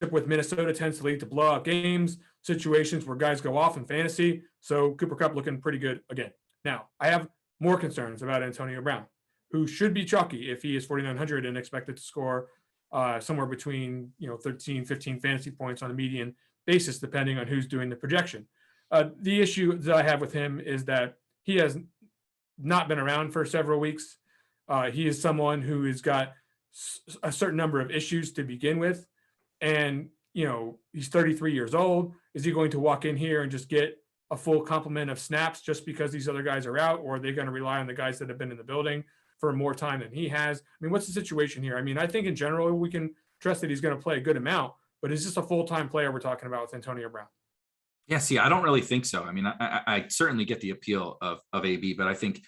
with Minnesota tends to lead to blowout games, situations where guys go off in fantasy. So Cooper Kupp looking pretty good again. Now, I have more concerns about Antonio Brown, who should be chalky if he is 4,900 and expected to score somewhere between 13, 15 fantasy points on a median basis, depending on who's doing the projection. The issue that I have with him is that he has not been around for several weeks. He is someone who has got a certain number of issues to begin with. And, he's 33 years old. Is he going to walk in here and just get a full complement of snaps just because these other guys are out? Or are they going to rely on the guys that have been in the building for more time than he has? I mean, what's the situation here? I mean, I think in general, we can trust that he's going to play a good amount, but is this a full-time player we're talking about with Antonio Brown? Yeah, see, I don't really think so. I mean, I certainly get the appeal of AB, but I think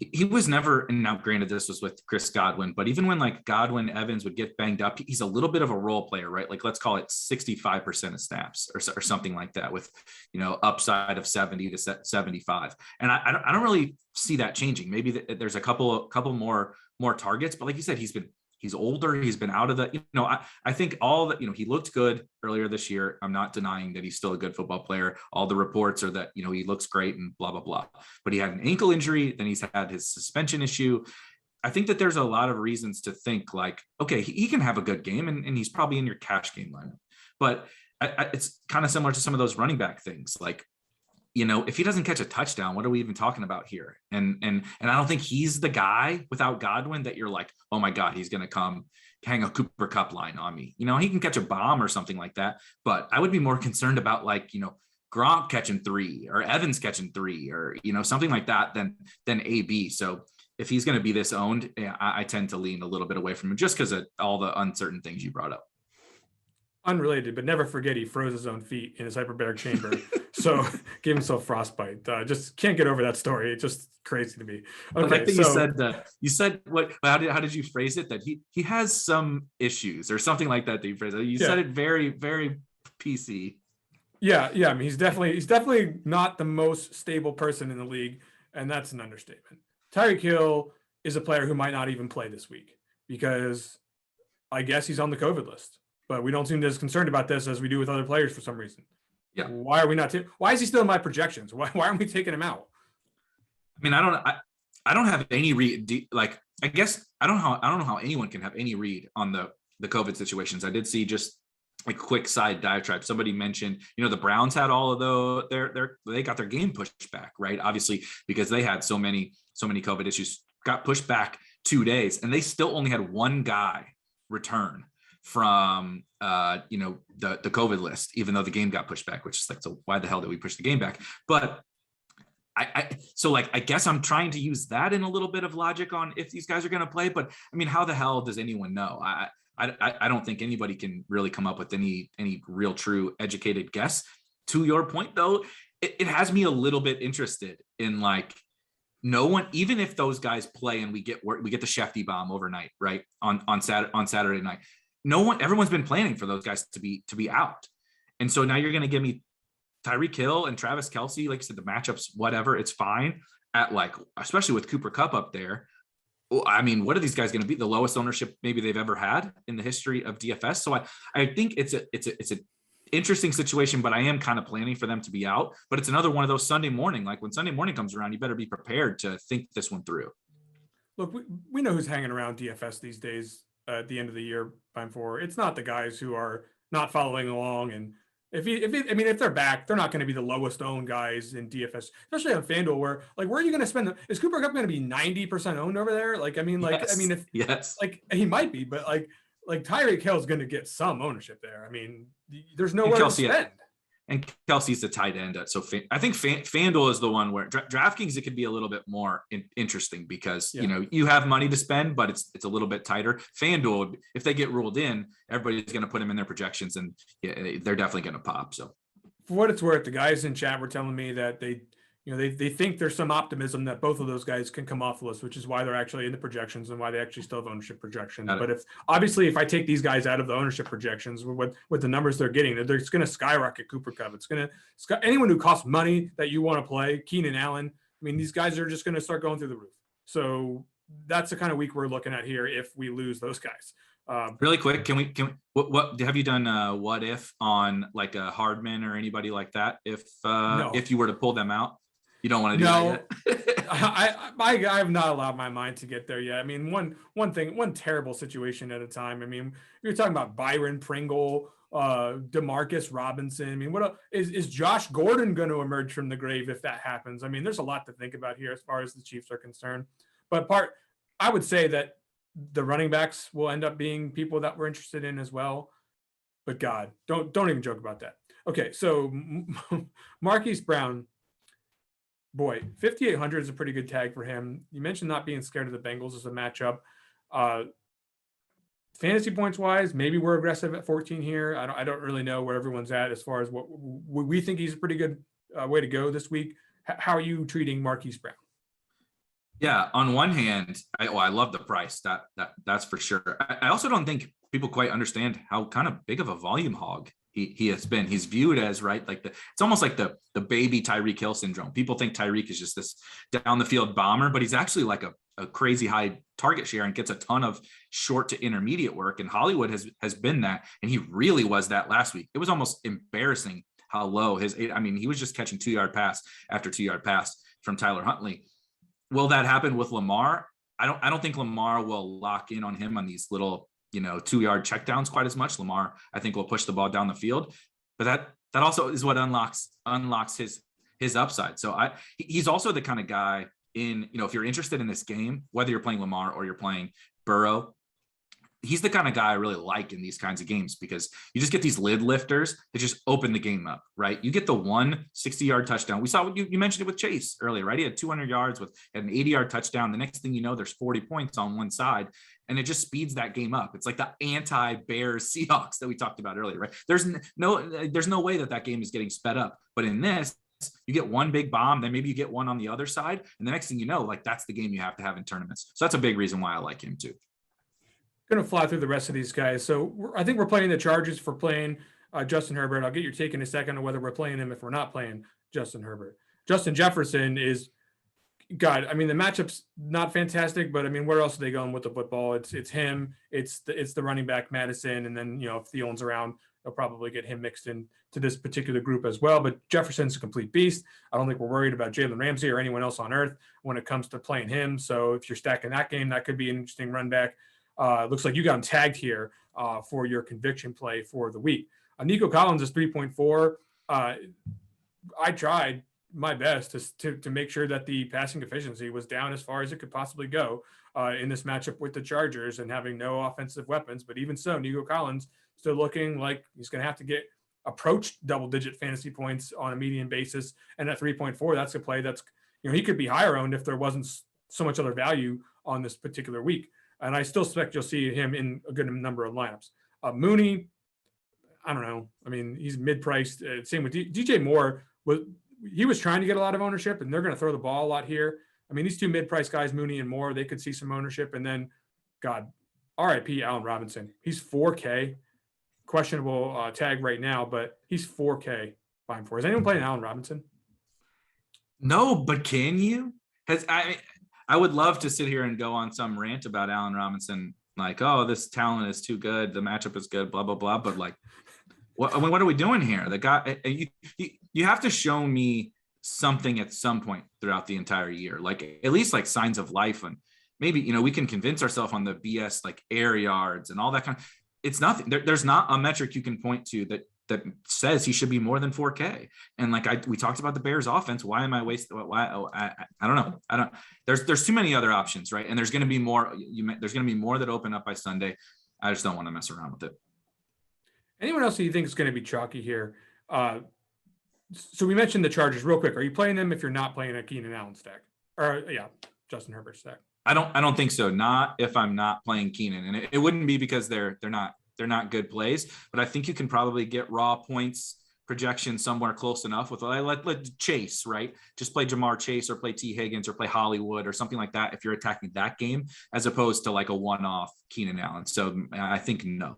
he was never, and now granted this was with Chris Godwin, but even when like Godwin Evans would get banged up, he's a little bit of a role player, right? Like let's call it 65% of snaps or something like that with, upside of 70 to 75. And I don't really see that changing. Maybe there's a couple more targets, but like you said, he's older. He's been out of the, I think all that, he looked good earlier this year. I'm not denying that he's still a good football player. All the reports are that, he looks great and blah, blah, blah, but he had an ankle injury. Then he's had his suspension issue. I think that there's a lot of reasons to think like, okay, he can have a good game and he's probably in your cash game lineup, but it's kind of similar to some of those running back things. Like, if he doesn't catch a touchdown, what are we even talking about here? And I don't think he's the guy without Godwin that you're like, oh my God, he's going to come hang a Cooper Kupp line on me. He can catch a bomb or something like that. But I would be more concerned about like, Gronk catching 3 or Evans catching 3 or, something like that than AB. So if he's going to be this owned, I tend to lean a little bit away from him just because of all the uncertain things you brought up. Unrelated, but never forget he froze his own feet in his hyperbaric chamber. So gave himself frostbite. Just can't get over that story. It's just crazy to me. Okay, I like that you said what? How did you phrase it? That he has some issues or something like that. That you phrased it. You said it very, very PC. Yeah. I mean, he's definitely not the most stable person in the league, and that's an understatement. Tyreek Hill is a player who might not even play this week because I guess he's on the COVID list. But we don't seem as concerned about this as we do with other players for some reason. Yeah. Why are we not? Why is he still in my projections? Why aren't we taking him out? I mean, I don't have any read. Like, I guess I don't know how anyone can have any read on the COVID situations. I did see just a quick side diatribe. Somebody mentioned, the Browns had all of they got their game pushed back, right? Obviously, because they had so many COVID issues, got pushed back 2 days, and they still only had one guy return from the COVID list, even though the game got pushed back, which is like, so why the hell did we push the game back? But I guess I'm trying to use that in a little bit of logic on if these guys are going to play. But I mean, how the hell does anyone know? I don't think anybody can really come up with any real true educated guess. To your point though, it has me a little bit interested in like, no one, even if those guys play and we get the Shefty bomb overnight, right? On Saturday night, everyone's been planning for those guys to be out. And so now you're going to give me Tyreek Hill and Travis Kelce, like I said, the matchups, whatever, it's fine at like, especially with Cooper Kupp up there. I mean, what are these guys going to be? The lowest ownership maybe they've ever had in the history of DFS. So I think it's an interesting situation, but I am kind of planning for them to be out. But it's another one of those Sunday morning, like when Sunday morning comes around, you better be prepared to think this one through. Look, we know who's hanging around DFS these days at the end of the year. Time for it's not the guys who are not following along. And if they're back, they're not going to be the lowest owned guys in DFS, especially on FanDuel, where are you going to spend? Is Cooper Kupp going to be 90% owned over there? Yes. Yes. He might be, but Tyreek Hill is going to get some ownership there. I mean, there's nowhere to Kelsey, spend. And Kelsey's the tight end. So I think FanDuel is the one where DraftKings, it could be a little bit more interesting because, you have money to spend, but it's a little bit tighter. FanDuel, if they get ruled in, everybody's going to put them in their projections, and they're definitely going to pop. So for what it's worth, the guys in chat were telling me that they think there's some optimism that both of those guys can come off the list, which is why they're actually in the projections and why they actually still have ownership projections. But if I take these guys out of the ownership projections with the numbers they're getting, they're just going to skyrocket Cooper Kupp. It's going to anyone who costs money that you want to play, Keenan Allen. I mean, these guys are just going to start going through the roof. So that's the kind of week we're looking at here if we lose those guys. Really quick, what have you done? What if on like a Hardman or anybody like that? If you were to pull them out? You don't want to do that yet? I have not allowed my mind to get there yet. I mean, one terrible situation at a time. I mean, you're talking about Byron Pringle, Demarcus Robinson. I mean, what is Josh Gordon going to emerge from the grave if that happens? I mean, there's a lot to think about here as far as the Chiefs are concerned. But I would say that the running backs will end up being people that we're interested in as well. But God, don't even joke about that. Okay, so Marquise Brown. Boy, 5,800 is a pretty good tag for him. You mentioned not being scared of the Bengals as a matchup. Fantasy points wise, maybe we're aggressive at 14 here. I don't really know where everyone's at as far as what we think he's a pretty good way to go this week. How are you treating Marquise Brown? Yeah, on one hand, I love the price. That's for sure. I also don't think people quite understand how kind of big of a volume hog he has been. He's viewed as it's almost like the baby Tyreek Hill syndrome. People think Tyreek is just this down the field bomber, but he's actually like a crazy high target share and gets a ton of short to intermediate work. And Hollywood has been that, and he really was that last week. It was almost embarrassing how low he was just catching 2-yard pass after 2-yard pass from Tyler Huntley. Will that happen with Lamar? I don't think Lamar will lock in on him on these little 2-yard checkdowns quite as much. Lamar, I think, will push the ball down the field, but that also is what unlocks his upside. So he's also the kind of guy if you're interested in this game, whether you're playing Lamar or you're playing Burrow, he's the kind of guy I really like in these kinds of games because you just get these lid lifters that just open the game up, right? You get the 160-yard touchdown. We saw you mentioned it with Chase earlier, right? He had 200 yards with an 80-yard touchdown. The next thing you know, there's 40 points on one side, and it just speeds that game up. It's like the anti-Bears Seahawks that we talked about earlier, right? There's no way that game is getting sped up. But in this, you get one big bomb, then maybe you get one on the other side, and the next thing you know, that's the game you have to have in tournaments. So that's a big reason why I like him too. Going to fly through the rest of these guys. So I think we're playing the Chargers for playing Justin Herbert. I'll get your take in a second on whether we're playing him if we're not playing Justin Herbert. Justin Jefferson is God. I mean, the matchup's not fantastic, but I mean, where else are they going with the football? It's him. It's the running back Madison, and then if Thielen's around, they'll probably get him mixed in to this particular group as well. But Jefferson's a complete beast. I don't think we're worried about Jalen Ramsey or anyone else on earth when it comes to playing him. So if you're stacking that game, that could be an interesting run back. Looks like you got him tagged here for your conviction play for the week. Nico Collins is 3.4. I tried my best to make sure that the passing efficiency was down as far as it could possibly go in this matchup with the Chargers and having no offensive weapons. But even so, Nico Collins still looking like he's going to have to get approached double-digit fantasy points on a median basis. And at 3.4, that's a play that's, he could be higher owned if there wasn't so much other value on this particular week. And I still expect you'll see him in a good number of lineups. Mooney, I don't know. I mean, he's mid-priced. Same with DJ Moore. He was trying to get a lot of ownership, and they're going to throw the ball a lot here. I mean, these two mid-priced guys, Mooney and Moore, they could see some ownership. And then, God, RIP Allen Robinson. He's 4K. Questionable tag right now, but he's 4K buying for. Is anyone playing Allen Robinson? No, but can you? I would love to sit here and go on some rant about Allen Robinson, like, oh, this talent is too good, the matchup is good, blah, blah, blah. But what are we doing here? The guy, you have to show me something at some point throughout the entire year, at least signs of life. And maybe, we can convince ourselves on the BS, air yards and all that kind of. it's nothing. There's not a metric you can point to that says he should be more than 4K. And like we talked about the Bears offense. Why am I wasting? Why? I don't know. There's too many other options, right? And there's going to be more. There's going to be more that open up by Sunday. I just don't want to mess around with it. Anyone else that you think is going to be chalky here? So we mentioned the Chargers real quick. Are you playing them if you're not playing a Keenan Allen stack? Or Justin Herbert stack? I don't think so. Not if I'm not playing Keenan, and it wouldn't be because they're not good plays, but I think you can probably get raw points projection somewhere close enough with let Chase, right? Just play Jamar Chase or play T Higgins or play Hollywood or something like that if you're attacking that game, as opposed to like a one-off Keenan Allen. So I think no.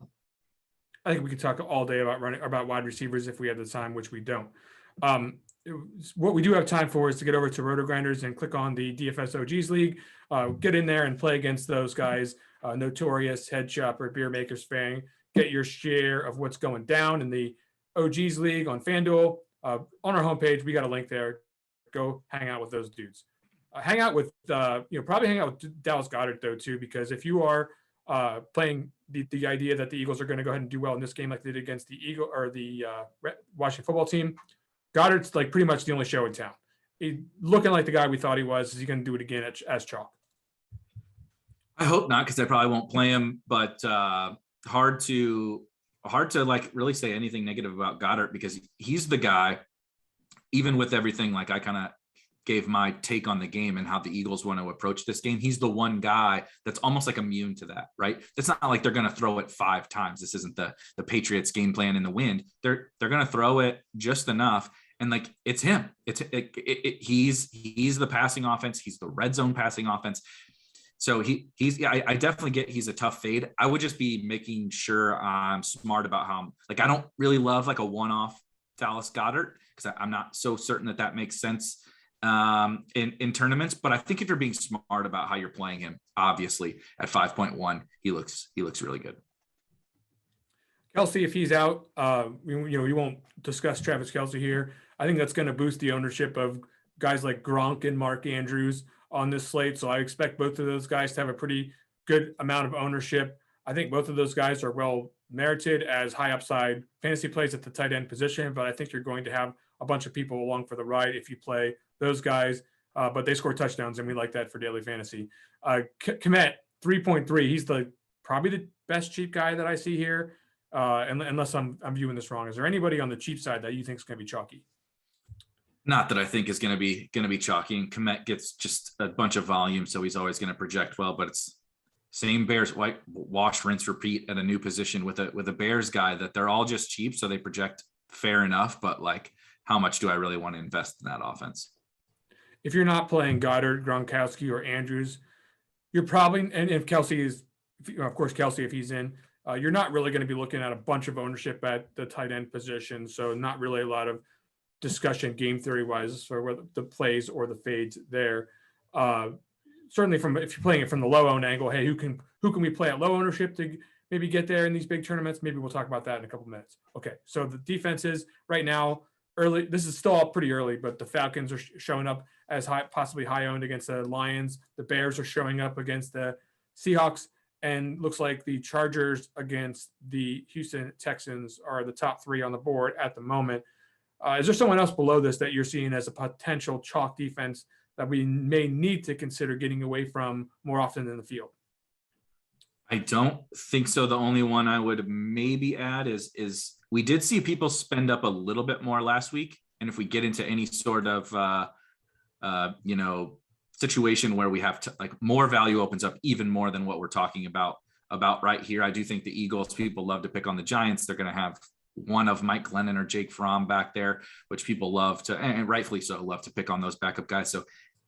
I think we could talk all day about wide receivers if we had the time, which we don't. What we do have time for is to get over to Rotogrinders and click on the DFS OGs League. Get in there and play against those guys. Notorious Head Shopper, Beer Makers fan. Get your share of what's going down in the OGs League on FanDuel. On our homepage, we got a link there. Go hang out with those dudes. Hang out with probably hang out with Dallas Goedert though too, because if you are playing the idea that the Eagles are going to go ahead and do well in this game like they did against the Washington football team, Goddard's like pretty much the only show in town. He looking like the guy we thought he was. Is he going to do it again as chalk? I hope not, because I probably won't play him. But hard to like really say anything negative about Goddard, because he's the guy. Even with everything, like I kind of gave my take on the game and how the Eagles want to approach this game. He's the one guy that's almost like immune to that, right? It's not like they're going to throw it 5 times. This isn't the Patriots game plan in the wind. They're going to throw it just enough. And like, it's him. He's the passing offense. He's the red zone passing offense. So I definitely get he's a tough fade. I would just be making sure I'm smart about how, like, I don't really love like a one-off Dallas Goedert, because I'm not so certain that makes sense in tournaments. But I think if you're being smart about how you're playing him, obviously at 5.1, he looks really good. Kelsey, if he's out, we won't discuss Travis Kelsey here. I think that's going to boost the ownership of guys like Gronk and Mark Andrews on this slate. So I expect both of those guys to have a pretty good amount of ownership. I think both of those guys are well merited as high upside fantasy plays at the tight end position, but I think you're going to have a bunch of people along for the ride if you play those guys. But they score touchdowns, and we like that for daily fantasy. Komet 3.3. He's probably the best cheap guy that I see here. Unless I'm viewing this wrong. Is there anybody on the cheap side that you think is going to be chalky? Not that I think is going to be chalky. And Komet gets just a bunch of volume, so he's always going to project well. But it's same Bears, wash, rinse, repeat at a new position with a Bears guy that they're all just cheap, so they project fair enough. But like, how much do I really want to invest in that offense? If you're not playing Goddard, Gronkowski, or Andrews, you're probably, and if Kelsey is, of course, Kelsey, if he's in, you're not really going to be looking at a bunch of ownership at the tight end position. So not really a lot of discussion game theory wise for whether the plays or the fades there. Certainly if you're playing it from the low owned angle, hey, who can we play at low ownership to maybe get there in these big tournaments? Maybe we'll talk about that in a couple minutes. Okay. So the defenses right now, early, this is still all pretty early, but the Falcons are showing up as possibly high owned against the Lions. The Bears are showing up against the Seahawks. And looks like the Chargers against the Houston Texans are the top 3 on the board at the moment. Is there someone else below this that you're seeing as a potential chalk defense that we may need to consider getting away from more often in the field? I don't think so. The only one I would maybe add is we did see people spend up a little bit more last week. And if we get into any sort of, situation where we have like more value opens up even more than what we're talking about right here. I do think the Eagles, people love to pick on the Giants. They're going to have one of Mike Glennon or Jake Fromm back there, which people love to, and rightfully so, love to pick on those backup guys. So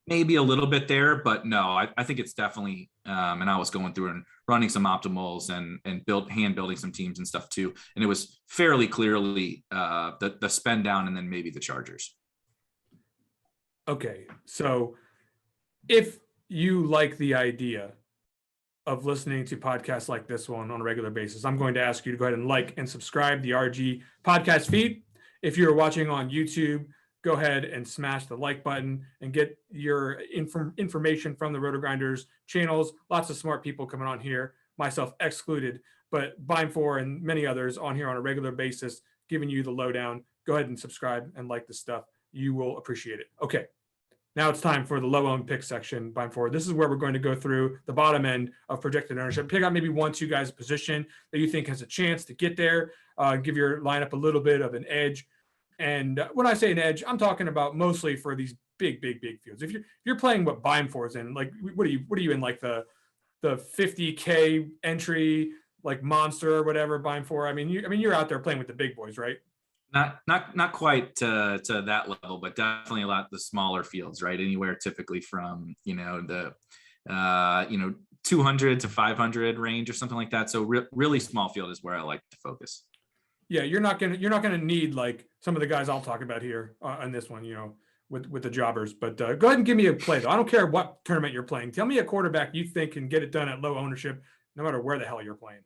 maybe a little bit there, but no, I think it's definitely, and I was going through and running some optimals and hand building some teams and stuff too. And it was fairly clearly the spend down and then maybe the Chargers. Okay. So if you like the idea of listening to podcasts like this one on a regular basis, I'm going to ask you to go ahead and like and subscribe the RG podcast feed. If you're watching on YouTube, go ahead and smash the like button and get your information from the Rotogrinders channels. Lots of smart people coming on here, myself excluded, but Bime4 and many others on here on a regular basis, giving you the lowdown. Go ahead and subscribe and like this stuff. You will appreciate it. Okay. Now it's time for the low owned pick section. Bime4. This is where we're going to go through the bottom end of projected ownership. Pick out maybe 1-2 guys a position that you think has a chance to get there. Give your lineup a little bit of an edge. And when I say an edge, I'm talking about mostly for these big fields. If you're playing what Bime4 is in, like what are you in, like the 50K entry, like monster or whatever Bime4? I mean you're out there playing with the big boys, right? Not quite to that level, but definitely a lot the smaller fields, right? Anywhere typically from the 200 to 500 range or something like that. So really small field is where I like to focus. Yeah, you're not gonna need like some of the guys I'll talk about here on this one, with the jobbers. But go ahead and give me a play though. I don't care what tournament you're playing. Tell me a quarterback you think can get it done at low ownership, no matter where the hell you're playing.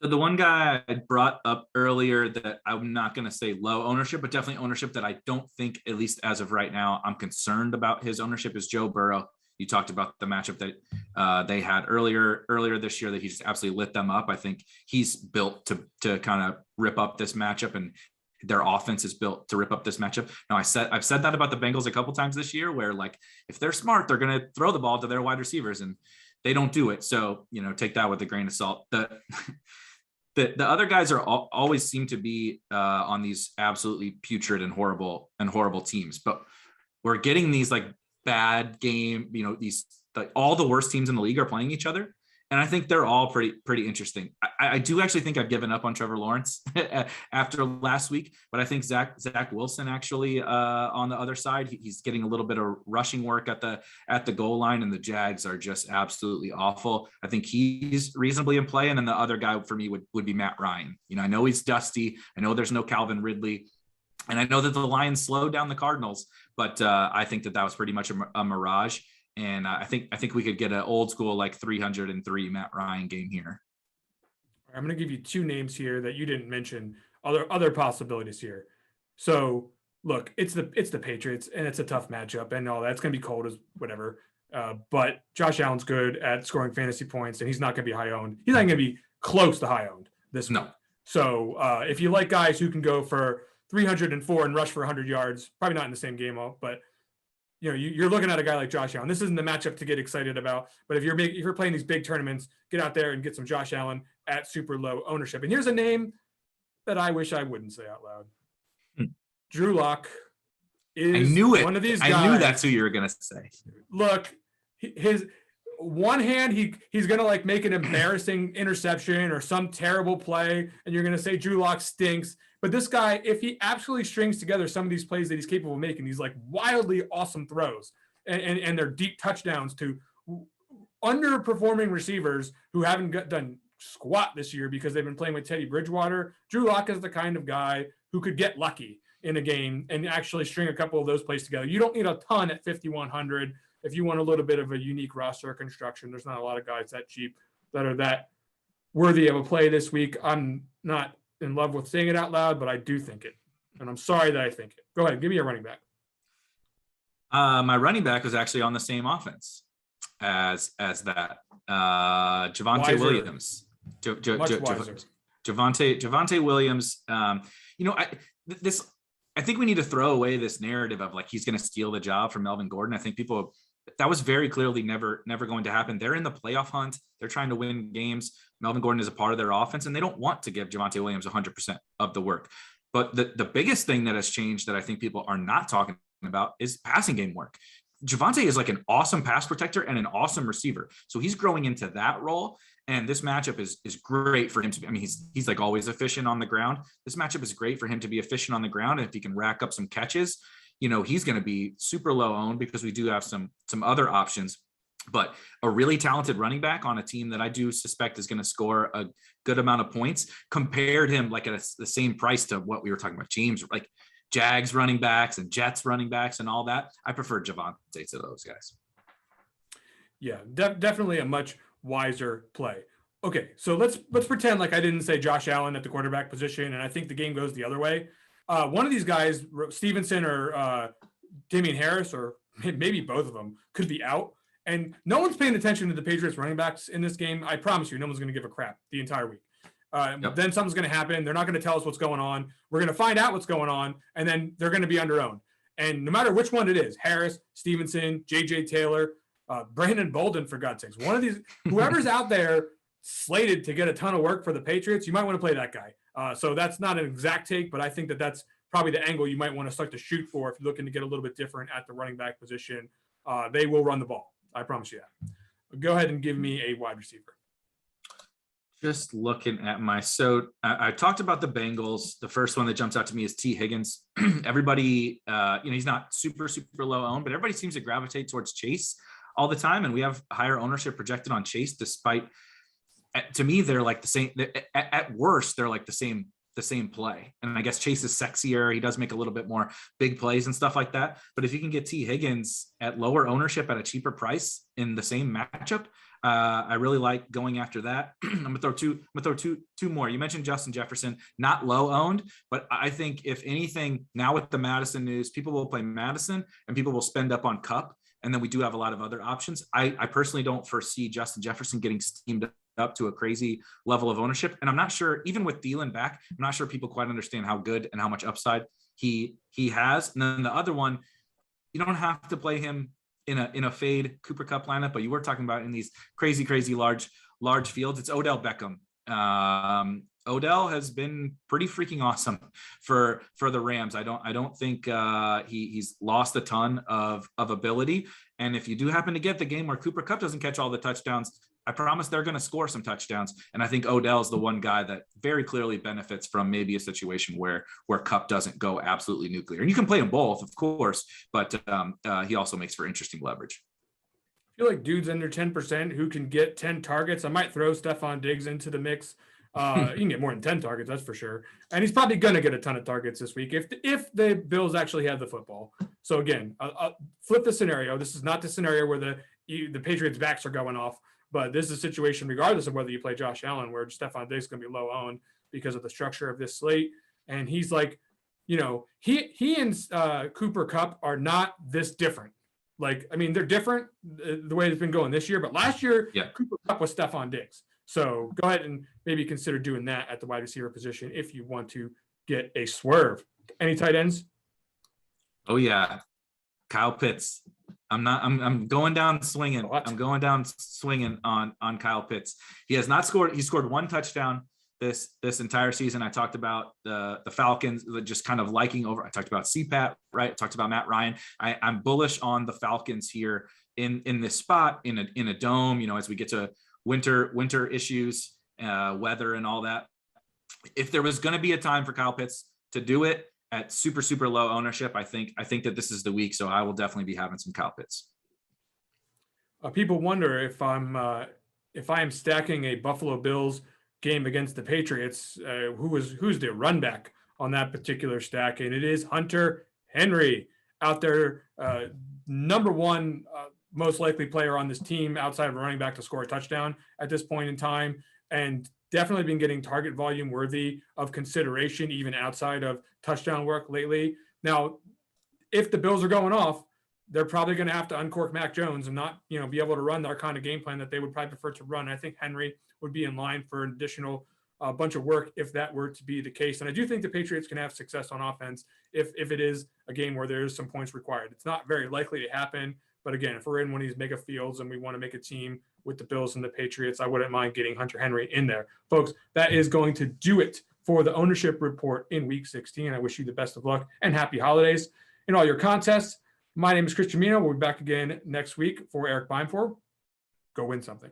So the one guy I brought up earlier that I'm not going to say low ownership, but definitely ownership that I don't think, at least as of right now, I'm concerned about his ownership is Joe Burrow. You talked about the matchup that they had earlier this year that he just absolutely lit them up. I think he's built to kind of rip up this matchup, and their offense is built to rip up this matchup. Now I've said that about the Bengals a couple times this year, where like if they're smart, they're going to throw the ball to their wide receivers, and they don't do it. So take that with a grain of salt. The other guys are always seem to be on these absolutely putrid and horrible teams, but we're getting these like bad game, these like all the worst teams in the league are playing each other. And I think they're all pretty interesting. I do actually think I've given up on Trevor Lawrence after last week, but I think Zach Wilson actually on the other side, he's getting a little bit of rushing work at the goal line, and the Jags are just absolutely awful. I think he's reasonably in play, and then the other guy for me would be Matt Ryan. I know he's dusty. I know there's no Calvin Ridley. And I know that the Lions slowed down the Cardinals, but I think that was pretty much a mirage. And I think we could get an old school like 303 Matt Ryan game here. I'm going to give you 2 names here that you didn't mention. Other possibilities here. So look, it's the Patriots, and it's a tough matchup, and all that's going to be cold as whatever. But Josh Allen's good at scoring fantasy points, and he's not going to be high owned. He's not going to be close to high owned this week. So if you like guys who can go for 304 and rush for 100 yards, probably not in the same game, but you're looking at a guy like Josh Allen. This isn't the matchup to get excited about, but if you're playing these big tournaments, get out there and get some Josh Allen at super low ownership. And here's a name that I wish I wouldn't say out loud. Drew Lock is one of these guys. I knew that's who you were going to say. Look, his one hand, he's going to like make an embarrassing interception or some terrible play, and you're going to say Drew Lock stinks. But this guy, if he actually strings together some of these plays that he's capable of making, these like wildly awesome throws and they're deep touchdowns to underperforming receivers who haven't done squat this year because they've been playing with Teddy Bridgewater. Drew Lock is the kind of guy who could get lucky in a game and actually string a couple of those plays together. You don't need a ton at 5,100 if you want a little bit of a unique roster construction. There's not a lot of guys that cheap that are that worthy of a play this week. I'm not in love with saying it out loud, but I do think it, and I'm sorry that I think it. Go ahead, give me a running back. My running back was actually on the same offense as that. Javonte Williams. Javonte Williams. I think we need to throw away this narrative of like he's going to steal the job from Melvin Gordon. I think that was very clearly never going to happen. They're in the playoff hunt. They're trying to win games. Melvin Gordon is a part of their offense, and they don't want to give Javonte Williams 100% of the work. But the biggest thing that has changed that I think people are not talking about is passing game work. Javonte is like an awesome pass protector and an awesome receiver. So he's growing into that role. And this matchup is great for him to be. I mean, he's like always efficient on the ground. This matchup is great for him to be efficient on the ground. And if he can rack up some catches, he's going to be super low owned because we do have some other options. But a really talented running back on a team that I do suspect is going to score a good amount of points, compared him like at the same price to what we were talking about, James, like Jags running backs and Jets running backs and all that. I prefer Javonte to those guys. Yeah, definitely a much wiser play. Okay, so let's pretend like I didn't say Josh Allen at the quarterback position, and I think the game goes the other way. One of these guys, Stevenson or Damian Harris, or maybe both of them, could be out. And no one's paying attention to the Patriots running backs in this game. I promise you, no one's going to give a crap the entire week. Then something's going to happen. They're not going to tell us what's going on. We're going to find out what's going on, and then they're going to be underowned. And no matter which one it is, Harris, Stevenson, J.J. Taylor, Brandon Bolden, for God's sakes, one of these, whoever's out there slated to get a ton of work for the Patriots, you might want to play that guy. So that's not an exact take, but I think that that's probably the angle you might want to start to shoot for if you're looking to get a little bit different at the running back position. They will run the ball. I promise you that. Go ahead and give me a wide receiver. Just looking at so I talked about the Bengals. The first one that jumps out to me is T. Higgins. Everybody, he's not super, super low owned, but everybody seems to gravitate towards Chase all the time. And we have higher ownership projected on Chase, despite, to me, they're like the same. At worst, they're like the same play. And I guess Chase is sexier. He does make a little bit more big plays and stuff like that. But if you can get T. Higgins at lower ownership at a cheaper price in the same matchup, I really like going after that. I'm gonna throw two more. You mentioned Justin Jefferson, not low owned, but I think if anything, now with the Madison news, people will play Madison and people will spend up on Kupp. And then we do have a lot of other options. I personally don't foresee Justin Jefferson getting steamed up to a crazy level of ownership. And I'm not sure, even with Thielen back, I'm not sure people quite understand how good and how much upside he has. And then the other one, you don't have to play him in a fade Cooper Kupp lineup, but you were talking about in these crazy large fields. It's Odell Beckham. Odell has been pretty freaking awesome for the Rams. I don't think he's lost a ton of ability. And if you do happen to get the game where Cooper Kupp doesn't catch all the touchdowns, I promise they're going to score some touchdowns. And I think Odell's the one guy that very clearly benefits from maybe a situation where Kupp doesn't go absolutely nuclear. And you can play them both, of course, but he also makes for interesting leverage. I feel like dudes under 10% who can get 10 targets. I might throw Stephon Diggs into the mix. You can get more than 10 targets, that's for sure. And he's probably going to get a ton of targets this week if the Bills actually have the football. So again, I'll flip the scenario. This is not the scenario where the Patriots' backs are going off. But this is a situation, regardless of whether you play Josh Allen, where Stephon Diggs is going to be low owned because of the structure of this slate. And he's like, he and Cooper Kupp are not this different. Like, I mean, they're different the way it's been going this year. But last year, Cooper Kupp was Stephon Diggs. So go ahead and maybe consider doing that at the wide receiver position if you want to get a swerve. Any tight ends? Oh, yeah. Kyle Pitts. I'm going down swinging. What? I'm going down swinging on Kyle Pitts. He has not scored. He scored one touchdown this entire season. I talked about the Falcons just kind of liking over. I talked about CPAT, right? I talked about Matt Ryan. I'm bullish on the Falcons here in this spot in a dome, as we get to winter issues, weather and all that. If there was going to be a time for Kyle Pitts to do it at super, super low ownership, I think that this is the week. So I will definitely be having some Kyle Pitts. People wonder if I am stacking a Buffalo Bills game against the Patriots, who's the run back on that particular stack, and it is Hunter Henry out there, number one most likely player on this team outside of a running back to score a touchdown at this point in time, and definitely been getting target volume worthy of consideration even outside of touchdown work lately. Now, if the Bills are going off, they're probably going to have to uncork Mac Jones and not, be able to run that kind of game plan that they would probably prefer to run. I think Henry would be in line for an additional bunch of work if that were to be the case. And I do think the Patriots can have success on offense if it is a game where there's some points required. It's not very likely to happen. But again, if we're in one of these mega fields and we want to make a team with the Bills and the Patriots, I wouldn't mind getting Hunter Henry in there. Folks, that is going to do it for the ownership report in week 16. I wish you the best of luck and happy holidays in all your contests. My name is Chris Gimino. We'll be back again next week for Eric Beinfor. Go win something.